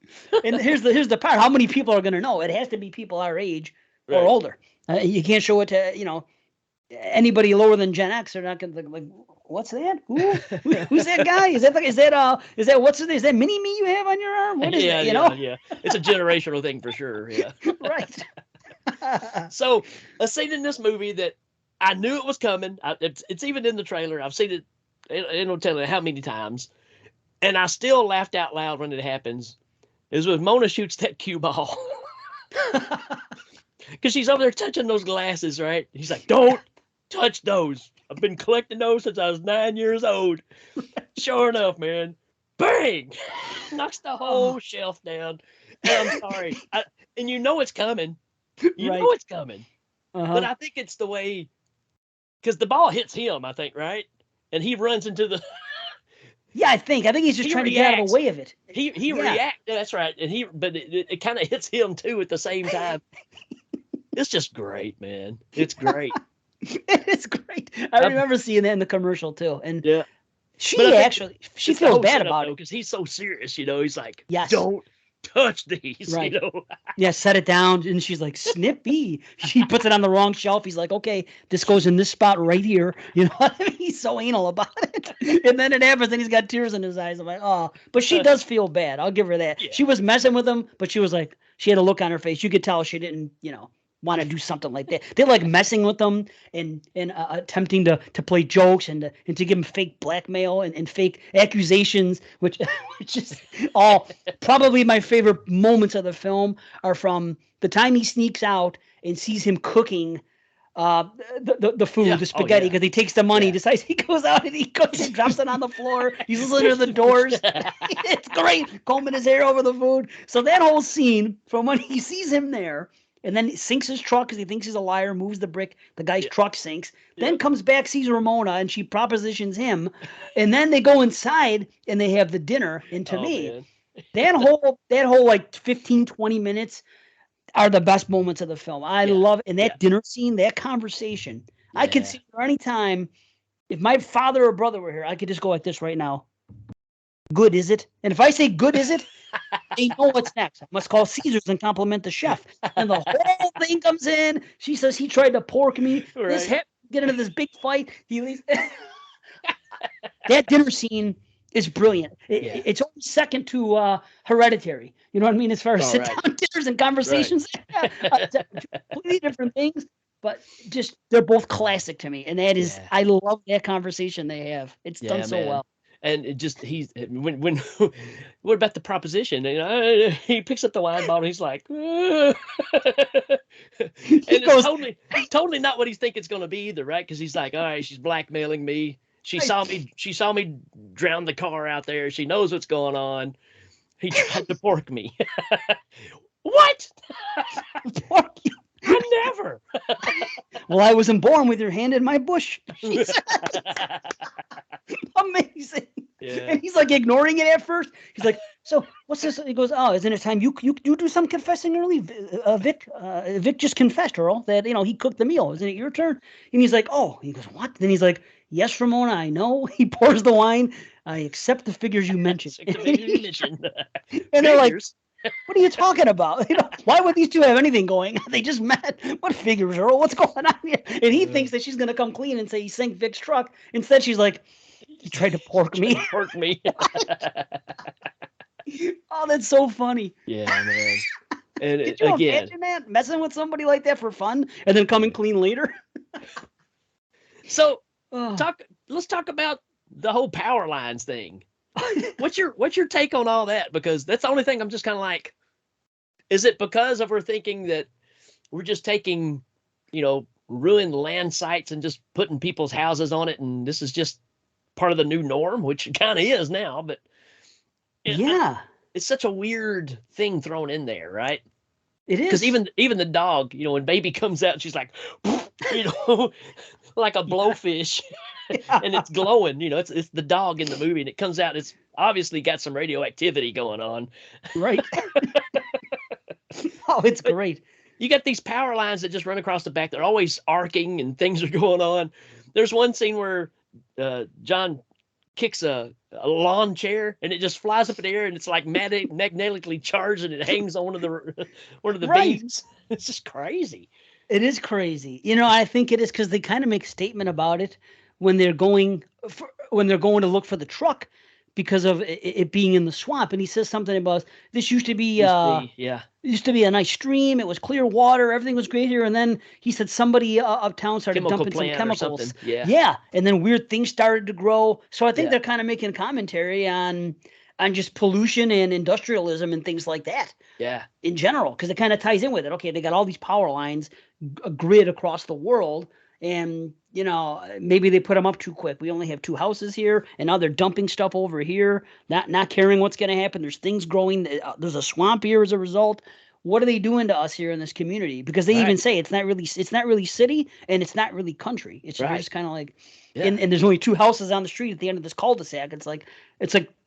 And here's the part: how many people are going to know? It has to be people our age or Right. older. You can't show it to anybody lower than Gen X. They're not going to like, what's that? Who's that guy? Is that what's it? Is that mini me you have on your arm? What is Yeah, that? yeah. It's a generational thing for sure. Yeah. Right. So a scene in this movie that I knew it was coming. It's even in the trailer. I've seen it. I don't tell you how many times, and I still laughed out loud when it happens. Is when Mona shoots that cue ball because she's over there touching those glasses, right? He's like, "Don't touch those. I've been collecting those since I was 9 years old." Sure enough, man, bang, knocks the whole shelf down. And I'm sorry, and you know it's coming. You Right. know it's coming. But I think it's the way, because the ball hits him, I think, right? And he runs into the. Yeah, I think he's just trying to get out of the way of it. He reacts. That's right. And but it kind of hits him too at the same time. It's just great, man. It's great. It's great. I remember seeing that in the commercial too. And yeah, she feels bad about it because he's so serious. He's like, yes, don't touch these. Right. Yeah, set it down. And she's like, Snippy. She puts it on the wrong shelf. He's like, okay, this goes in this spot right here. He's so anal about it. And then it happens and he's got tears in his eyes. I'm like, oh, but she does feel bad. I'll give her that. Yeah. She was messing with him, but she was like, she had a look on her face. You could tell she didn't, want to do something like that. They're like messing with them and attempting to play jokes and to give them fake blackmail and fake accusations, which is all probably my favorite moments of the film are from the time he sneaks out and sees him cooking the food, the spaghetti, because he takes the money, decides he goes out and he cooks and drops it on the floor. He's listening to the Doors. It's great, combing his hair over the food. So that whole scene from when he sees him there, and then sinks his truck because he thinks he's a liar, moves the brick, the guy's truck sinks, then comes back, sees Ramona, and she propositions him, and then they go inside and they have the dinner. And to me, that whole like 15, 20 minutes are the best moments of the film. I love it. And that dinner scene, that conversation, I could see her anytime. If my father or brother were here, I could just go like this right now. Good, is it? And if I say good, is it? They know what's next. I must call Caesars and compliment the chef. And the whole thing comes in. She says he tried to pork me. Right. This get into this big fight. He leaves. That dinner scene is brilliant. It's only second to Hereditary. You know what I mean? As far as sit-down dinners and conversations, completely different things. But just they're both classic to me, and that is I love that conversation they have. It's done so well. And it just when what about the proposition? He picks up the wine bottle. He's like, and it's totally not what he's thinking it's going to be either, right? Because he's like, all right, she's blackmailing me. She saw me drown the car out there. She knows what's going on. He tried to pork me. What? Pork you? I never. Well, I wasn't born with your hand in my bush. Amazing. Yeah. And he's like ignoring it at first. He's like, so what's this? He goes, oh, isn't it time you do some confessing early? Vic just confessed, Earl, that he cooked the meal. Isn't it your turn? And he's like, oh. He goes, what? Then he's like, yes, Ramona, I know. He pours the wine. I accept the figures you mentioned. And they're like, what are you talking about? Why would these two have anything going? They just met. What figures, Earl? What's going on here? And he thinks that she's going to come clean and say he sank Vic's truck. Instead, she's like, he tried to pork me. Oh, that's so funny. Yeah, man. And Could you imagine that? Messing with somebody like that for fun and then coming clean later? So let's talk about the whole power lines thing. What's your take on all that? Because that's the only thing I'm just kind of like, is it because of her thinking that we're just taking, ruined land sites and just putting people's houses on it, and this is just part of the new norm, which it kind of is now, but it's such a weird thing thrown in there, right? It is. Because even the dog, when baby comes out, she's like, like a blowfish. And it's glowing, it's the dog in the movie, and it comes out. It's obviously got some radioactivity going on. Right. Oh, it's great. You got these power lines that just run across the back. They're always arcing and things are going on. There's one scene where John kicks a lawn chair and it just flies up in the air and it's like magnetically charged and it hangs on one of the beams. It's just crazy. It is crazy. I think it is because they kind of make a statement about it when they're going to look for the truck because of it being in the swamp. And he says something about this used to be a nice stream. It was clear water. Everything was great here. And then he said somebody uptown started dumping some chemicals. Yeah. And then weird things started to grow. So I think they're kind of making commentary on just pollution and industrialism and things like that. Yeah. In general, because it kind of ties in with it. Okay, they got all these power lines, a grid across the world, and maybe they put them up too quick. We only have 2 houses here, and now they're dumping stuff over here, not caring what's going to happen. There's things growing. There's a swamp here as a result. What are they doing to us here in this community? Because they even say it's not really city and it's not really country. It's just kind of like, and there's only 2 houses on the street at the end of this cul-de-sac. It's like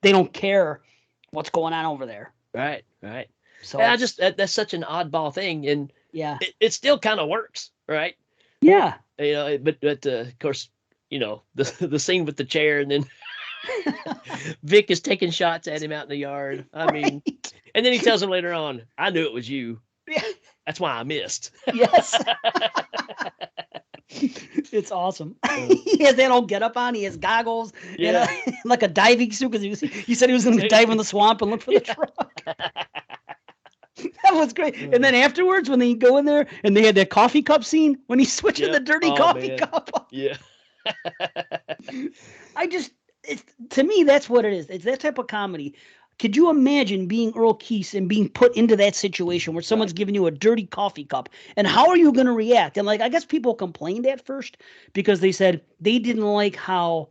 they don't care what's going on over there. Right. So that's such an oddball thing, and it still kind of works, right? Yeah. But of course, the scene with the chair, and then Vic is taking shots at him out in the yard. I mean, and then he tells him later on, "I knew it was you. That's why I missed." Yes. It's awesome. He has that old getup on. He has goggles, like a diving suit. Because he said he was going to dive in the swamp and look for the truck. That was great. And then afterwards, when they go in there and they had that coffee cup scene when he switches the dirty coffee cup. Yeah. To me, that's what it is. It's that type of comedy. Could you imagine being Earl Keese and being put into that situation where someone's giving you a dirty coffee cup? And how are you going to react? And I guess people complained at first because they said they didn't like how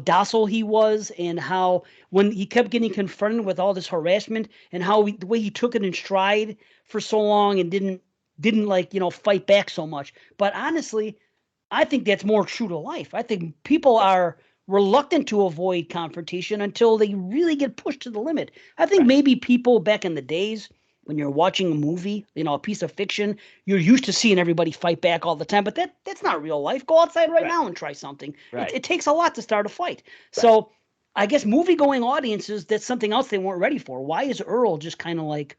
docile he was, and how when he kept getting confronted with all this harassment, and how the way he took it in stride for so long and didn't fight back so much. But honestly, I think that's more true to life. I think people are reluctant to avoid confrontation until they really get pushed to the limit. I think maybe people back in the days when you're watching a movie, a piece of fiction, you're used to seeing everybody fight back all the time, but that's not real life. Go outside right now and try something. It takes a lot to start a fight. So I guess movie-going audiences, that's something else they weren't ready for. Why is Earl just kind of like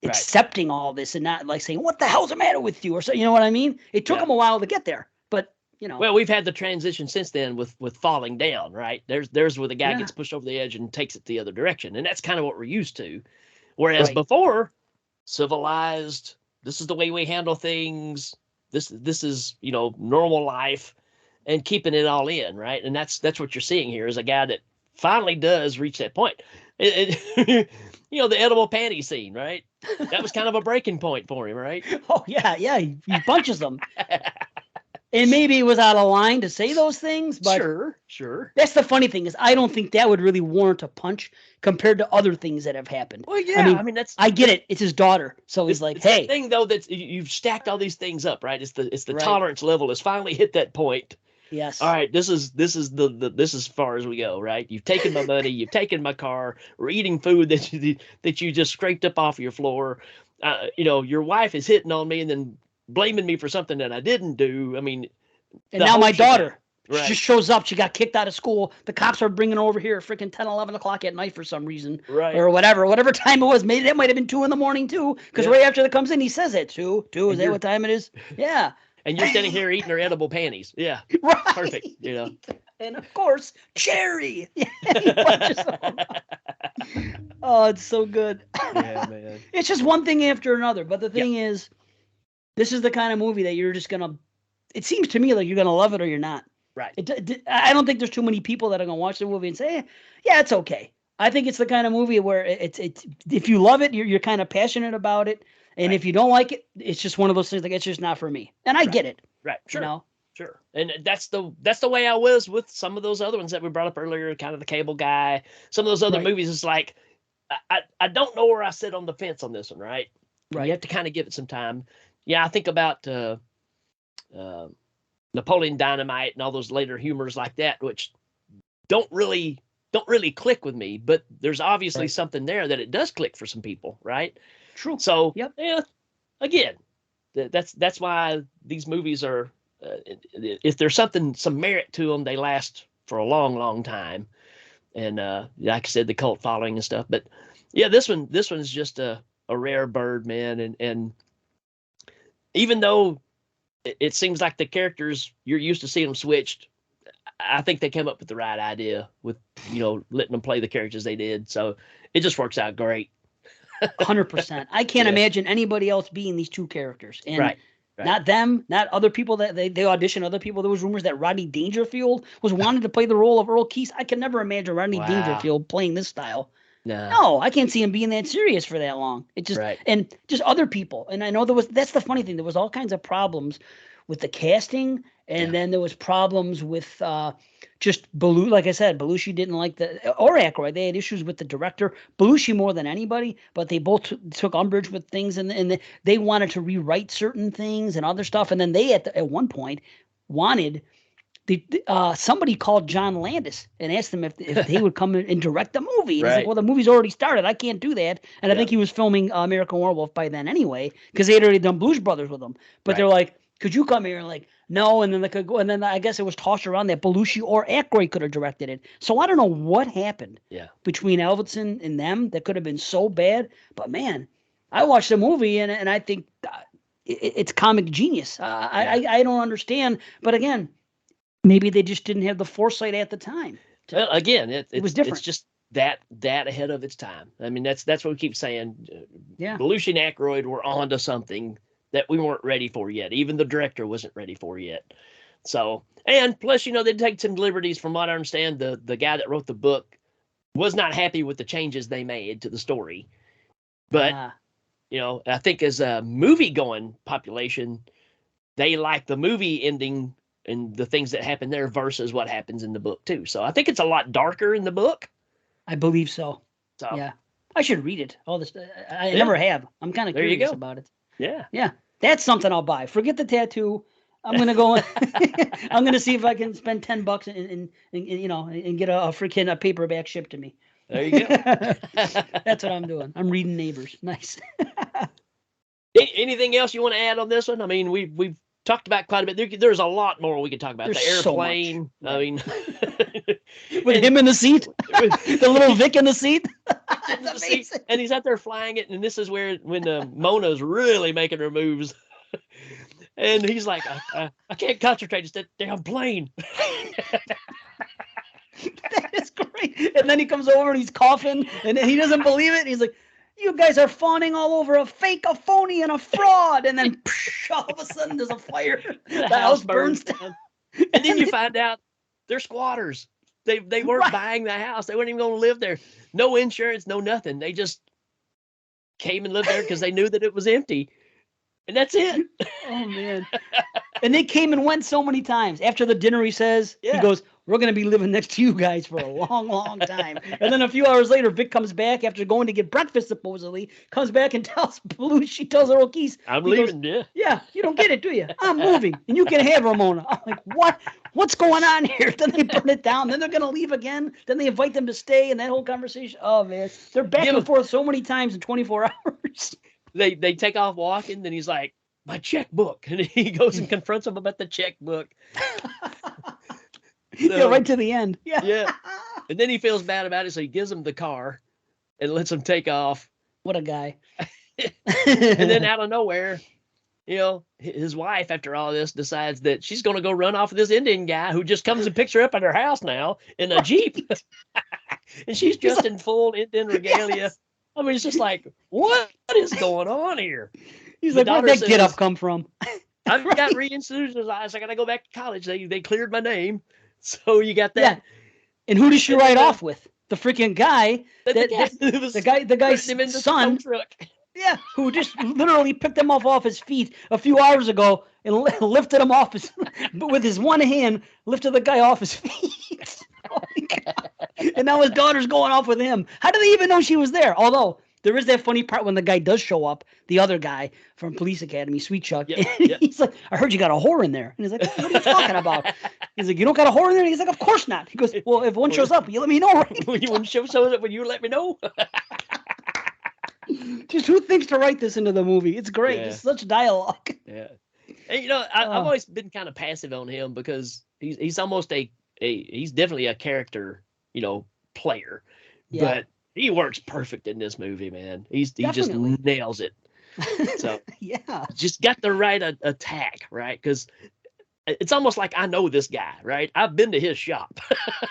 accepting all this and not like saying, "What the hell's the matter with you?" or so, you know what I mean? It took him a while to get there, but Well, we've had the transition since then with falling down, right? There's where the guy gets pushed over the edge and takes it the other direction, and that's kind of what we're used to. Whereas before, civilized, this is the way we handle things. This is normal life, and keeping it all in, right? And that's what you're seeing here is a guy that finally does reach that point. The edible panty scene, right? That was kind of a breaking point for him, right? Oh yeah, he bunches them. And maybe it was out of line to say those things, but sure. That's the funny thing is I don't think that would really warrant a punch compared to other things that have happened. Well, yeah, I mean I get it. It's his daughter, so he's like, "Hey." The thing though that you've stacked all these things up, right? It's the tolerance level has finally hit that point. Yes. All right, this is this is as far as we go, right? You've taken my money, you've taken my car, we're eating food that you just scraped up off your floor. Your wife is hitting on me and then blaming me for something that I didn't do. I mean, and now my daughter just shows up. She got kicked out of school. The cops are bringing her over here at freaking 10, 11 o'clock at night for some reason. Right. Or whatever time it was. Maybe that might have been 2 a.m. too. Because right after that comes in, he says it. 2, is that what time it is? Yeah. And you're standing here eating her edible panties. Yeah. Right. Perfect. And of course, Cherry. He punches her. Oh, it's so good. Yeah, man. It's just one thing after another. But the thing is, this is the kind of movie that you're just going to, it seems to me like you're going to love it or you're not. Right. I don't think there's too many people that are going to watch the movie and say, yeah, it's okay. I think it's the kind of movie where it's if you love it, you're kind of passionate about it. And if you don't like it, it's just one of those things like, it's just not for me. And I get it. Right. Sure. Sure. And that's the way I was with some of those other ones that we brought up earlier, kind of The Cable Guy. Some of those other movies is like, I don't know where I sit on the fence on this one, right? Right. You have to kind of give it some time. Yeah, I think about Napoleon Dynamite and all those later humors like that, which don't really click with me, but there's obviously something there that it does click for some people, right? True. So again, that's why these movies are, if there's some merit to them, they last for a long, long time. And like I said, the cult following and stuff. But yeah, this one's just a rare bird, man. And even though it seems like the characters you're used to seeing them switched, I think they came up with the right idea with, letting them play the characters they did. So it just works out great. 100%. I can't imagine anybody else being these two characters. And right. Not them, not other people that they auditioned other people. There was rumors that Rodney Dangerfield was wanted to play the role of Earl Keith. I can never imagine Rodney Dangerfield playing this style. No, I can't see him being that serious for that long. It just and just other people. And I know that's the funny thing. There was all kinds of problems with the casting, and then there was problems with just Belushi. Like I said, Belushi didn't like or Aykroyd. They had issues with the director, Belushi more than anybody, but they both took umbrage with things, and they wanted to rewrite certain things and other stuff. And then they at one point wanted somebody called John Landis and asked them if they would come and direct the movie. And he's like, well, the movie's already started. I can't do that. And I think he was filming American Werewolf by then anyway, because they had already done Blues Brothers with him. But they're like, could you come here? And like, no. And then they could go. And then I guess it was tossed around that Belushi or Aykroyd could have directed it. So I don't know what happened between Elvis and them that could have been so bad. But man, I watched the movie and I think it's comic genius. I don't understand. But again, maybe they just didn't have the foresight at the time. Well, again, it was different. It's just that ahead of its time. I mean, that's what we keep saying. Belushi and Aykroyd were onto something that we weren't ready for yet. Even the director wasn't ready for yet. So, and plus, they take some liberties. From what I understand, the guy that wrote the book was not happy with the changes they made to the story. But, I think as a movie-going population, they like the movie ending and the things that happen there versus what happens in the book, too. So I think it's a lot darker in the book. I believe so. Yeah. I should read it. All this. I never have. I'm kind of curious about it. Yeah. That's something I'll buy. Forget the tattoo. I'm gonna go. I'm gonna see if I can spend $10 and get a freaking paperback shipped to me. There you go. That's what I'm doing. I'm reading Neighbors. Nice. Anything else you want to add on this one? I mean, we've talked about quite a bit. There's a lot more we could talk about. There's the airplane. So much. I mean, with him in the seat, the little Vic in the seat. And he's out there flying it, and this is when Mona's really making her moves, and he's like, I can't concentrate. It's that damn plane. That is great. And then he comes over and he's coughing, and he doesn't believe it. He's like, you guys are fawning all over a phony, and a fraud. And then all of a sudden there's a fire. The house burns down. And then you find out they're squatters. They weren't buying the house. They weren't even going to live there. No insurance, no nothing. They just came and lived there because they knew that it was empty. And that's it. Oh, man. And they came and went so many times. After the dinner, he says, he goes, we're going to be living next to you guys for a long, long time. And then a few hours later, Vic comes back after going to get breakfast, supposedly, comes back and tells Earl Keith, I'm leaving, Yeah, you don't get it, do you? I'm moving, and you can have Ramona. I'm like, what? What's going on here? Then they burn it down. Then they're going to leave again. Then they invite them to stay, and that whole conversation. Oh, man. They're back and forth so many times in 24 hours. They take off walking, then he's like, my checkbook. And he goes and confronts him about the checkbook. So, right to the end. Yeah. And then he feels bad about it, so he gives him the car and lets him take off. What a guy. And then out of nowhere, his wife, after all this, decides that she's going to go run off with this Indian guy who just comes and picks her up at her house now in a Jeep. And she's dressed in full Indian regalia. Yes. I mean, it's just like, what is going on here? He's like, where'd that get up come from? I've got reinstitutionalized. I got to go back to college. They cleared my name. So you got that. Yeah. And who does she ride off with? The freaking guy. The guy's son. Yeah, who just literally picked him off his feet a few hours ago and lifted him off with his one hand, lifted the guy off his feet. Oh my God. And now his daughter's going off with him. How do they even know she was there? Although there is that funny part when the guy does show up, the other guy from Police Academy, Sweet Chuck. He's like, I heard you got a whore in there. And he's like, what are you talking about? He's like, you don't got a whore in there? And he's like, of course not. He goes, well, if one shows up, you let me know, right? When you shows up, when you let me know. Just who thinks to write this into the movie? It's great. Yeah. It's such dialogue. Yeah. And, I've always been kind of passive on him because he's almost a he's definitely a character, player, Yeah. but he works perfect in this movie, man. He just Definitely. nails it. So Yeah. just got the right attack, right? Because it's almost like I know this guy, right? I've been to his shop.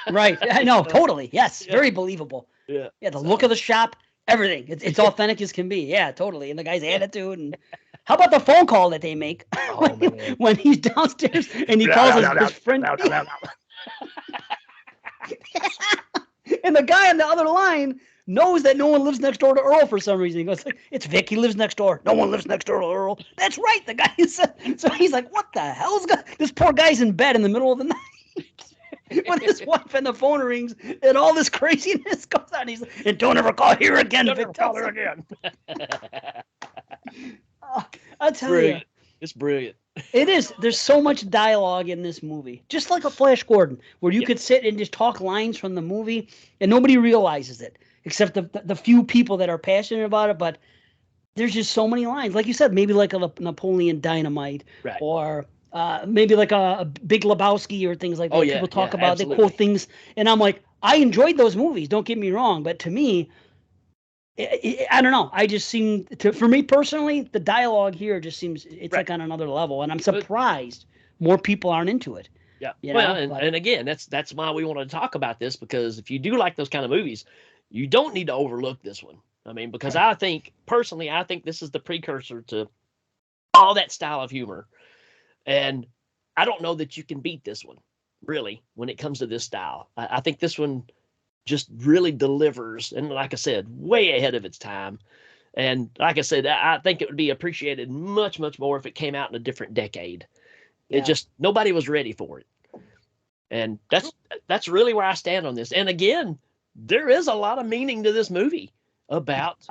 Right. I know. Totally. Yes. Yeah. Very believable. Yeah. Yeah. The look of the shop, everything. It's authentic as can be. Yeah. Totally. And the guy's attitude. And how about the phone call that they make Oh, man. when he's downstairs and he calls his friend? And the guy on the other line knows that no one lives next door to Earl for some reason. He goes, "It's Vic. He lives next door. No one lives next door to Earl." That's right. The guy is. So he's like, "What the hell's going?" This poor guy's in bed in the middle of the night when his wife and the phone rings and all this craziness goes on. He's like, "And don't ever call here again, Don't Vic. ever call her again." I tell you, it's brilliant. it is. There's so much dialogue in this movie, just like a Flash Gordon, where you could sit and just talk lines from the movie, and nobody realizes it except the few people that are passionate about it. But there's just so many lines, like you said, maybe like a Napoleon Dynamite, right. or maybe like a Big Lebowski or things like that. People talk about they quote things, and I'm like, I enjoyed those movies. Don't get me wrong, but to me, I don't know. I just seem for me personally, the dialogue here just seems it's like on another level, and I'm surprised more people aren't into it. Yeah. And again, that's why we want to talk about this, because if you do like those kind of movies, you don't need to overlook this one. I mean, because I think personally, this is the precursor to all that style of humor, and I don't know that you can beat this one really when it comes to this style. I think this one just really delivers, and like I said, way ahead of its time. And like I said, I think it would be appreciated much, much more if it came out in a different decade. It just, nobody was ready for it. And that's really where I stand on this. And again, there is a lot of meaning to this movie about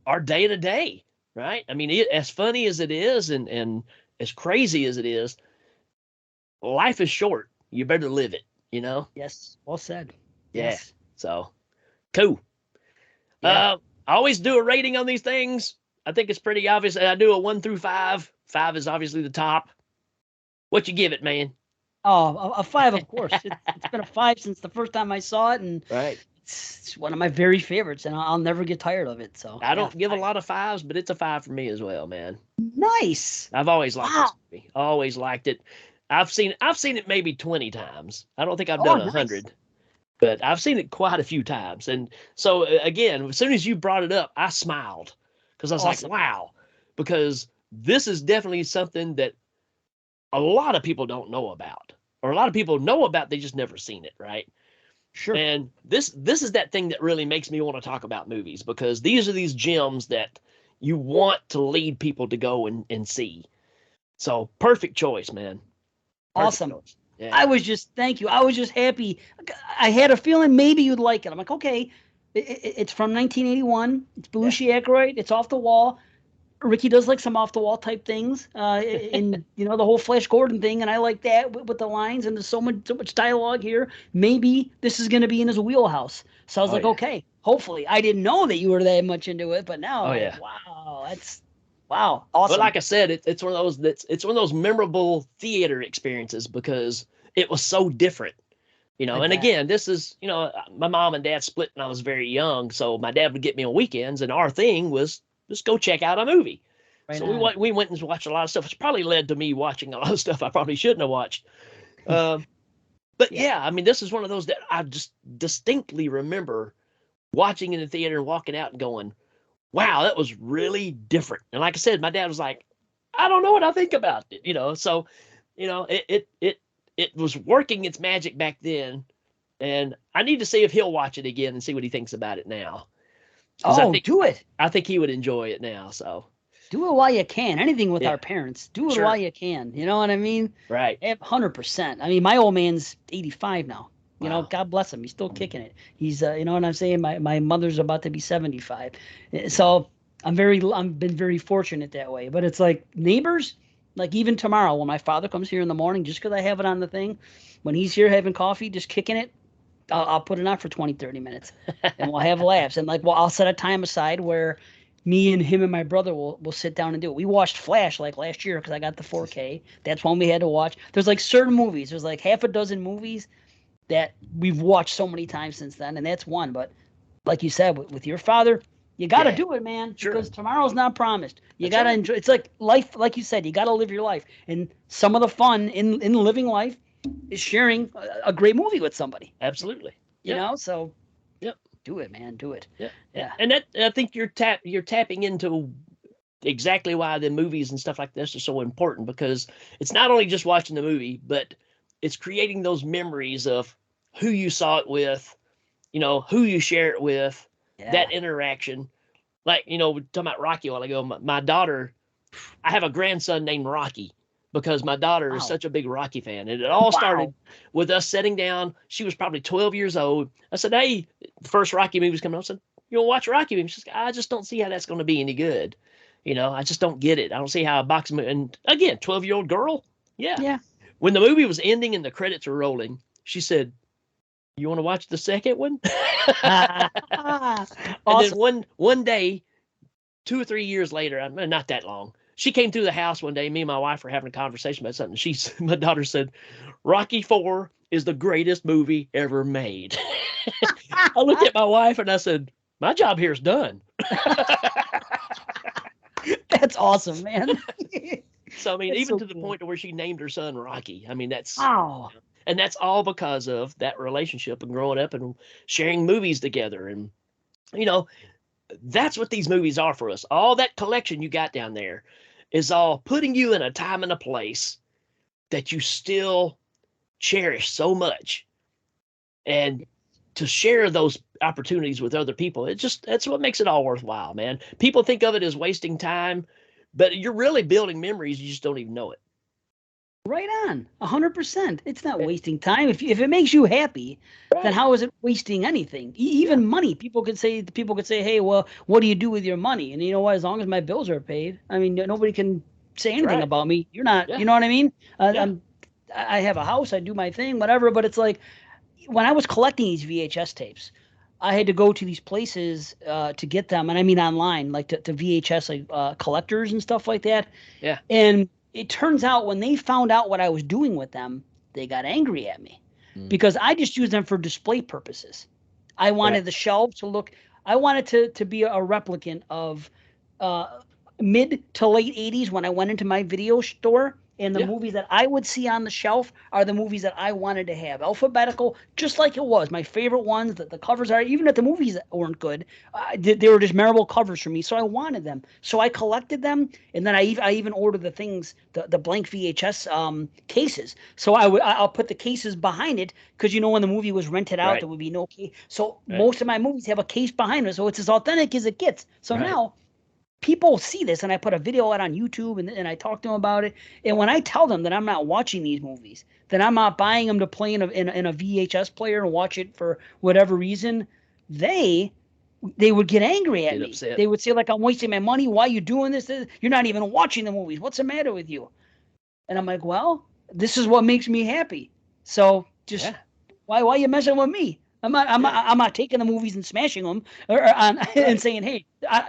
our day to day, right? I mean, as funny as it is and as crazy as it is, life is short. You better live it, Yes. Well said. Yeah. Yes. So cool. Yeah. I always do a rating on these things. I think it's pretty obvious. I do a 1 through 5. 5 is obviously the top. What you give it, man? Oh, a 5, of course. It's been a 5 since the first time I saw it, and it's one of my very favorites, and I'll never get tired of it. So I don't give a lot of 5s, but it's a 5 for me as well, man. Nice. I've always liked this movie. Always liked it. I've seen it maybe 20 times. I don't think I've done 100. But I've seen it quite a few times. And so, again, as soon as you brought it up, I smiled because I was like, wow, because this is definitely something that a lot of people don't know about, or a lot of people know about, they just never seen it, right? Sure. And this is that thing that really makes me want to talk about movies, because these are these gems that you want to lead people to go and see. So perfect choice, man. Awesome. Choice. Yeah. Thank you. I was just happy. I had a feeling maybe you'd like it. I'm like, okay, it's from 1981. It's Belushi Aykroyd. It's off the wall. Ricky does like some off the wall type things, and the whole Flash Gordon thing, and I like that with the lines, and there's so much dialogue here. Maybe this is going to be in his wheelhouse. So I was okay, hopefully. I didn't know that you were that much into it, but now, wow, awesome. But like I said, it's one of those memorable theater experiences because it was so different, And again, this is, my mom and dad split when I was very young, so my dad would get me on weekends, and our thing was just go check out a movie. Right. So we went and watched a lot of stuff, which probably led to me watching a lot of stuff I probably shouldn't have watched. But I mean, this is one of those that I just distinctly remember watching in the theater and walking out and going, wow, that was really different. And like I said, my dad was like, I don't know what I think about it, So, it was working its magic back then, and I need to see if he'll watch it again and see what he thinks about it now. Do it. I think he would enjoy it now. So do it while you can. Anything with our parents, do it while you can. You know what I mean? Right. 100%. I mean, my old man's 85 now. Wow. God bless him. He's still kicking it. He's, you know what I'm saying? My mother's about to be 75. So I've been very fortunate that way. But it's like neighbors, like even tomorrow when my father comes here in the morning, just because I have it on the thing, when he's here having coffee, just kicking it, I'll put it on for 20, 30 minutes and we'll have laughs. And I'll set a time aside where me and him and my brother will sit down and do it. We watched Flash like last year because I got the 4K. That's one we had to watch. There's like certain movies. There's like half a dozen movies that we've watched so many times since then, and that's one. But like you said, with your father, you got to do it, man, because tomorrow's not promised. You got to enjoy. It's like life, like you said, you got to live your life. And some of the fun in living life is sharing a great movie with somebody. Absolutely. You know, so yep. Do it, man. Do it. Yeah. And that, I think you're tapping into exactly why the movies and stuff like this are so important, because it's not only just watching the movie, but it's creating those memories of who you saw it with, you know, who you share it with, that interaction. Like, you know, we're talking about Rocky a while ago. My daughter, I have a grandson named Rocky because my daughter is such a big Rocky fan. And it all started with us sitting down. She was probably 12 years old. I said, hey, the first Rocky movie was coming out. I said, you want to watch a Rocky movie? She said, I just don't see how that's going to be any good. You know, I just don't get it. I don't see how a boxing movie, and again, 12-year-old girl. Yeah. When the movie was ending and the credits were rolling, she said, you want to watch the second one? And then one day, 2 or 3 years later, not that long, she came through the house one day. Me and my wife were having a conversation about something. My daughter said, Rocky IV is the greatest movie ever made. I looked at my wife and I said, my job here is done. That's awesome, man. So, I mean, even to the point where she named her son Rocky. I mean, that's and that's all because of that relationship and growing up and sharing movies together. And, you know, that's what these movies are for us. All that collection you got down there is all putting you in a time and a place that you still cherish so much. And to share those opportunities with other people, that's what makes it all worthwhile, man. People think of it as wasting time, but you're really building memories. You just don't even know it. Right on, 100%. It's not wasting time. If it makes you happy, then how is it wasting anything? Even money. People could say, hey, well, what do you do with your money? And you know what? As long as my bills are paid, I mean, nobody can say anything about me. You're not. You know what I mean? I have a house. I do my thing, whatever. But it's like when I was collecting these VHS tapes, I had to go to these places to get them, and I mean online, like to VHS collectors and stuff like that. Yeah. And it turns out when they found out what I was doing with them, they got angry at me because I just used them for display purposes. I wanted the shelves to look. I wanted to be a replicant of mid to late 80s when I went into my video store. And the movies that I would see on the shelf are the movies that I wanted to have. Alphabetical, just like it was. My favorite ones, the covers are, even if the movies weren't good, they were just memorable covers for me. So I wanted them. So I collected them. And then I even ordered the things, the blank VHS cases. So I'll put the cases behind it because, you know, when the movie was rented out, there would be no case. So most of my movies have a case behind it. So it's as authentic as it gets. So now people see this, and I put a video out on YouTube, and I talk to them about it. And when I tell them that I'm not watching these movies, that I'm not buying them to play in a VHS player and watch it for whatever reason, they would get angry at me. Upset. They would say, like, I'm wasting my money. Why are you doing this? You're not even watching the movies. What's the matter with you? And I'm like, well, this is what makes me happy. So just why are you messing with me? I'm not taking the movies and smashing them and saying, hey,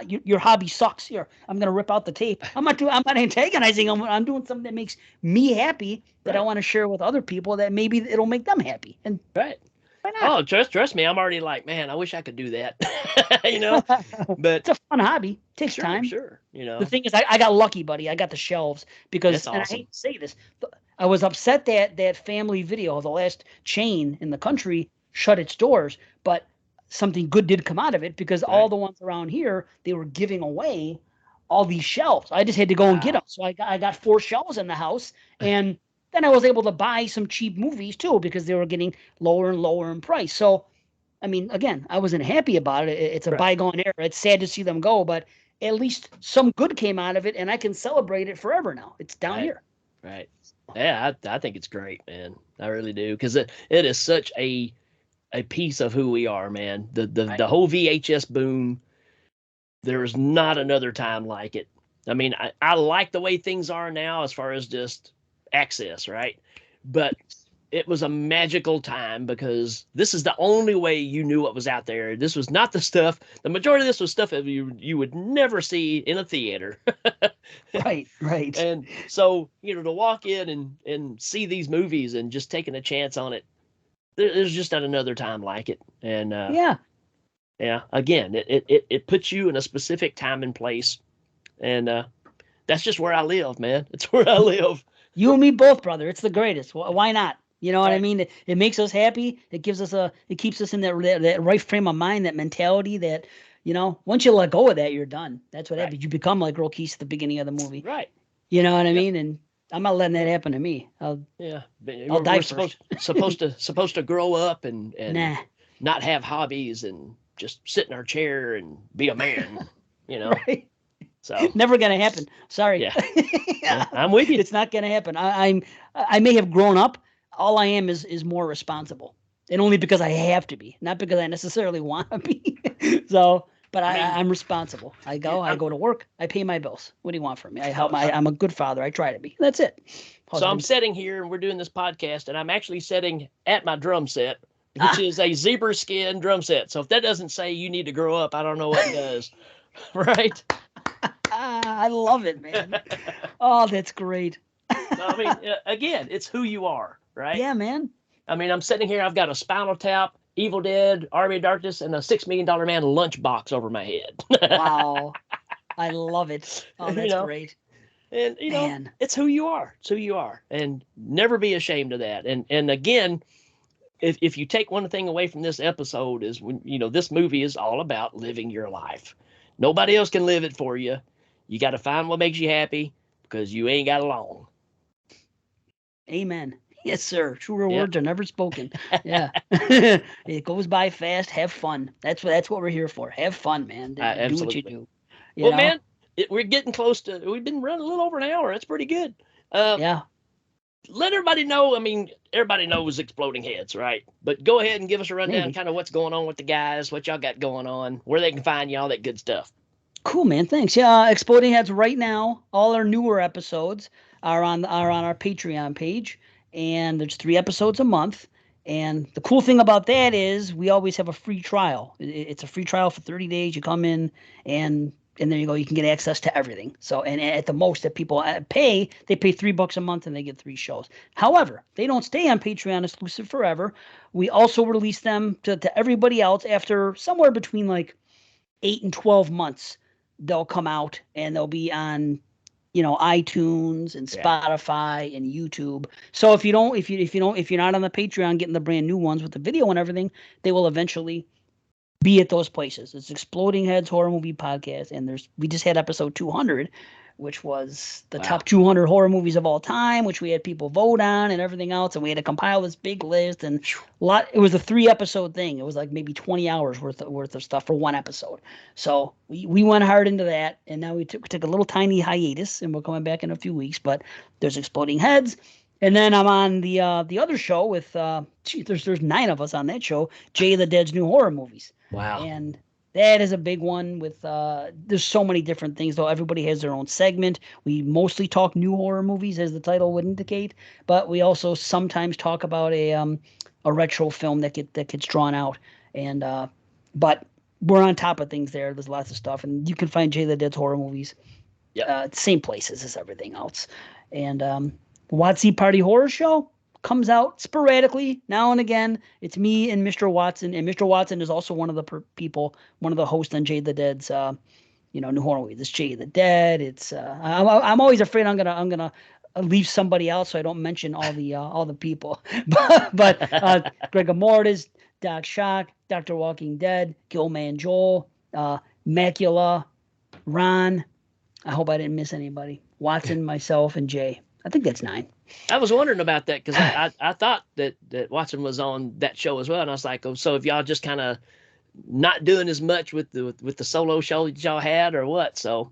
your hobby sucks. Here, I'm gonna rip out the tape. I'm not antagonizing them. I'm doing something that makes me happy that I want to share with other people that maybe it'll make them happy. And why not? Oh, trust me, I'm already like, man, I wish I could do that. You know, but it's a fun hobby. It takes time. Sure. You know, the thing is, I got lucky, buddy. I got the shelves because, and I hate to say this, I was upset that Family Video, the last chain in the country, shut its doors, but something good did come out of it because all the ones around here, they were giving away all these shelves. I just had to go and get them. So I got 4 shelves in the house, and then I was able to buy some cheap movies too because they were getting lower and lower in price. So, I mean, again, I wasn't happy about it. It's a bygone era. It's sad to see them go, but at least some good came out of it, and I can celebrate it forever now. It's down here. Right. Yeah, I think it's great, man. I really do, because it is such a piece of who we are, man. The whole VHS boom, there is not another time like it. I mean, I like the way things are now as far as just access, right? But it was a magical time because this is the only way you knew what was out there. This was not the stuff. The majority of this was stuff that you would never see in a theater. Right. And so, you know, to walk in and see these movies and just taking a chance on it, there's just not another time like it. And Yeah. yeah, again, it puts you in a specific time and place, and that's just where I live, man. It's where I live. You and me both, brother. It's the greatest. Why not? You know what I Right. mean? It makes us happy. It gives us it keeps us in that right frame of mind, that mentality that, once you let go of that, you're done. That's what Right. happens. You become like Earl Keith at the beginning of the movie. Right. You know what I Yep. mean? And I'm not letting that Yep. happen to me. Yeah. I'll We're die supposed first. supposed to grow up and Nah. not have hobbies and just sit in our chair and be a man, you know. Right. So Never gonna happen. Sorry. yeah, yeah, I'm with you. It's not gonna happen. I may have grown up. All I am is more responsible, and only because I have to be, not because I necessarily want to be. So, but I mean, I'm responsible. I I'm go to work. I pay my bills. What do you want from me? I help so my. I'm a good father. I try to be. That's it. so I'm Husband. sitting here and we're doing this podcast, and I'm actually sitting at my drum set, which Ah, is a zebra skin drum set. So if that doesn't say you need to grow up, I don't know what does. Right? I love it, man. Oh, that's great. So, I mean, again, it's who you are, right? Yeah, man. I mean, I'm sitting here. I've got a Spinal Tap, Evil Dead, Army of Darkness, and a $6 million man lunchbox over my head. Wow. I love it. Oh, you that's know, great. and Man. it's who you are. It's who you are, and never be ashamed of that. And again, if you take one thing away from this episode is when this movie is all about living your life. Nobody else can live it for you. You got to find what makes you happy because you ain't got long. Amen. Yes, sir. Truer Yep. words are never spoken. Yeah. It goes by fast. Have fun. That's what we're here for. Have fun, man. Do what you Absolutely. do. You Well, know? man, we're getting close to. We've been running a little over an hour. That's pretty good. Uh, Yeah. Let everybody know. I mean, everybody knows Exploding Heads, right? But go ahead and give us a rundown, Maybe. kind of what's going on with the guys, what y'all got going on, where they can find you, all that good stuff. Cool, man. Thanks. Yeah, Exploding Heads right now. All our newer episodes are on our Patreon page, and there's 3 episodes a month. And the cool thing about that is we always have a free trial. It's a free trial for 30 days. You come in and there you go. You can get access to everything. So, and at the most that people pay, they pay $3 a month and they get 3 shows. However, they don't stay on Patreon exclusive forever. We also release them to everybody else after somewhere between like 8 and 12 months. They'll come out and they'll be on iTunes and Yeah. Spotify and YouTube. So if you're not on the Patreon getting the brand new ones with the video and everything, they will eventually be at those places. It's Exploding Heads Horror Movie Podcast, and we just had episode 200, which was the Wow. top 200 horror movies of all time, which we had people vote on and everything else, and we had to compile this big list and It was a 3 episode thing. It was like maybe 20 hours worth of stuff for one episode. So we went hard into that, and now we took a little tiny hiatus, and we're coming back in a few weeks. But there's Exploding Heads. And then I'm on the other show with there's 9 of us on that show, Jay the Dead's New Horror Movies. Wow. And that is a big one with there's so many different things, though. Everybody has their own segment. We mostly talk new horror movies, as the title would indicate, but we also sometimes talk about a retro film that gets drawn out. And but we're on top of things there. There's lots of stuff, and you can find Jay the Dead's Horror Movies same places as everything else. And Watsy Party Horror Show comes out sporadically now and again. It's me and Mr. Watson, and Mr. Watson is also one of the one of the hosts on Jay the Dead's new horror movies. It's Jay the Dead. It's I'm always afraid I'm gonna leave somebody else so I don't mention all the people. but Gregor Mortis, Doc Shock, Dr. Walking Dead, Gilman Joel, Macula, Ron. I hope I didn't miss anybody. Watson, myself, and Jay. I think that's 9. I was wondering about that because I thought that Watson was on that show as well, and I was like, oh, so if y'all just kind of not doing as much with the solo show that y'all had, or what? So,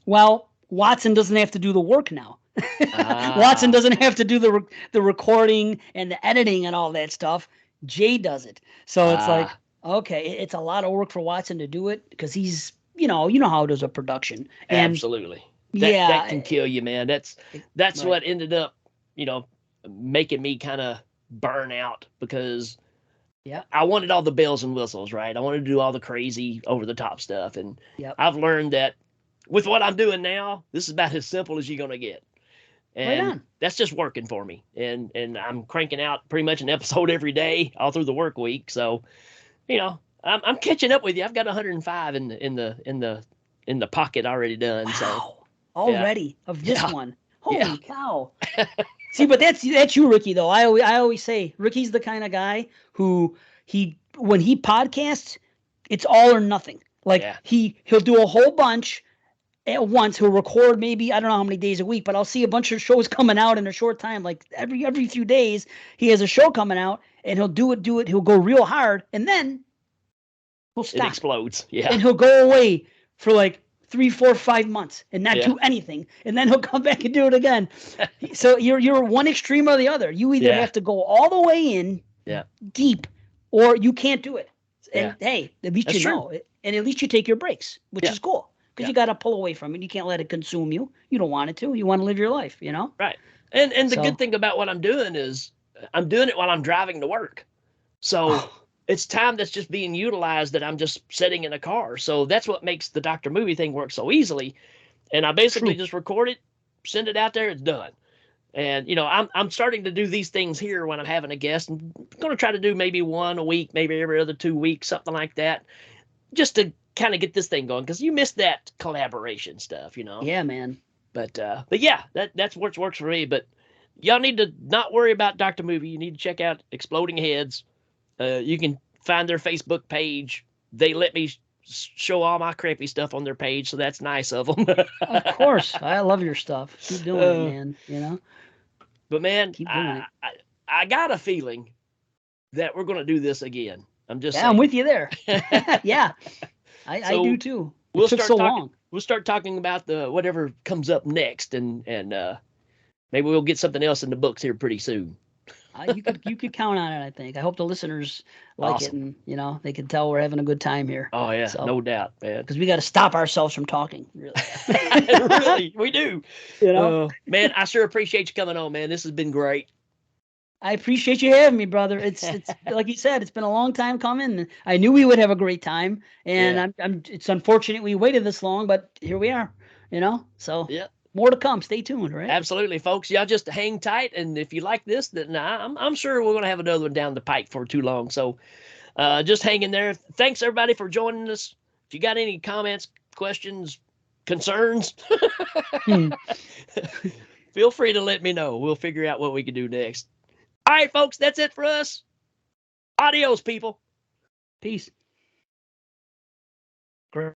well, Watson doesn't have to do the work now. Watson doesn't have to do the recording and the editing and all that stuff. Jay does it. So it's like, okay, it's a lot of work for Watson to do it because he's you know how it is a production. And absolutely. That can kill you, man. That's right. What ended up, making me kind of burn out because I wanted all the bells and whistles, right? I wanted to do all the crazy over the top stuff. And I've learned that with what I'm doing now, this is about as simple as you're going to get. And that's just working for me. And I'm cranking out pretty much an episode every day all through the work week. So, I'm catching up with you. I've got 105 in the pocket already done. Wow. So already of this one. Holy cow. See, but that's you, Ricky, though. I always say Ricky's the kind of guy who when he podcasts, it's all or nothing. Like he'll do a whole bunch at once. He'll record maybe, I don't know how many days a week, but I'll see a bunch of shows coming out in a short time. Like every few days he has a show coming out, and he'll do it. He'll go real hard, and then he'll stop. It explodes. Yeah. And he'll go away for like 3, 4, 5 months and not do anything, and then he'll come back and do it again. So you're one extreme or the other. You either have to go all the way in deep, or you can't do it. And hey, at least you know it, and at least you take your breaks, which is cool, because you got to pull away from it. You can't let it consume you. You don't want it to. You want to live your life, Right. And the good thing about what I'm doing is I'm doing it while I'm driving to work. So it's time that's just being utilized that I'm just sitting in a car. So that's what makes the Dr. Movie thing work so easily. And I basically just record it, send it out there, it's done. And, I'm starting to do these things here when I'm having a guest. I'm going to try to do maybe one a week, maybe every other 2 weeks, something like that, just to kind of get this thing going. Because you miss that collaboration stuff, Yeah, man. But yeah, that's what works for me. But y'all need to not worry about Dr. Movie. You need to check out Exploding Heads. You can find their Facebook page. They let me show all my crappy stuff on their page, so that's nice of them. Of course. I love your stuff. Keep doing it, man, But, man, keep doing I got a feeling that we're going to do this again. I'm just saying. I'm with you there. Yeah, I do, too. We'll start talking about the whatever comes up next, and maybe we'll get something else in the books here pretty soon. You could count on it, I think. I hope the listeners like it, and they can tell we're having a good time here. Oh yeah, so, no doubt, man. Because we got to stop ourselves from talking. Really, really, we do. Man, I sure appreciate you coming on, man. This has been great. I appreciate you having me, brother. It's like you said, it's been a long time coming. I knew we would have a great time, and it's unfortunate we waited this long, but here we are. So yeah. More to come. Stay tuned, right? Absolutely, folks. Y'all just hang tight, and if you like this, then I'm sure we're going to have another one down the pike for too long. So just hang in there. Thanks, everybody, for joining us. If you got any comments, questions, concerns, feel free to let me know. We'll figure out what we can do next. All right, folks, that's it for us. Adios, people. Peace.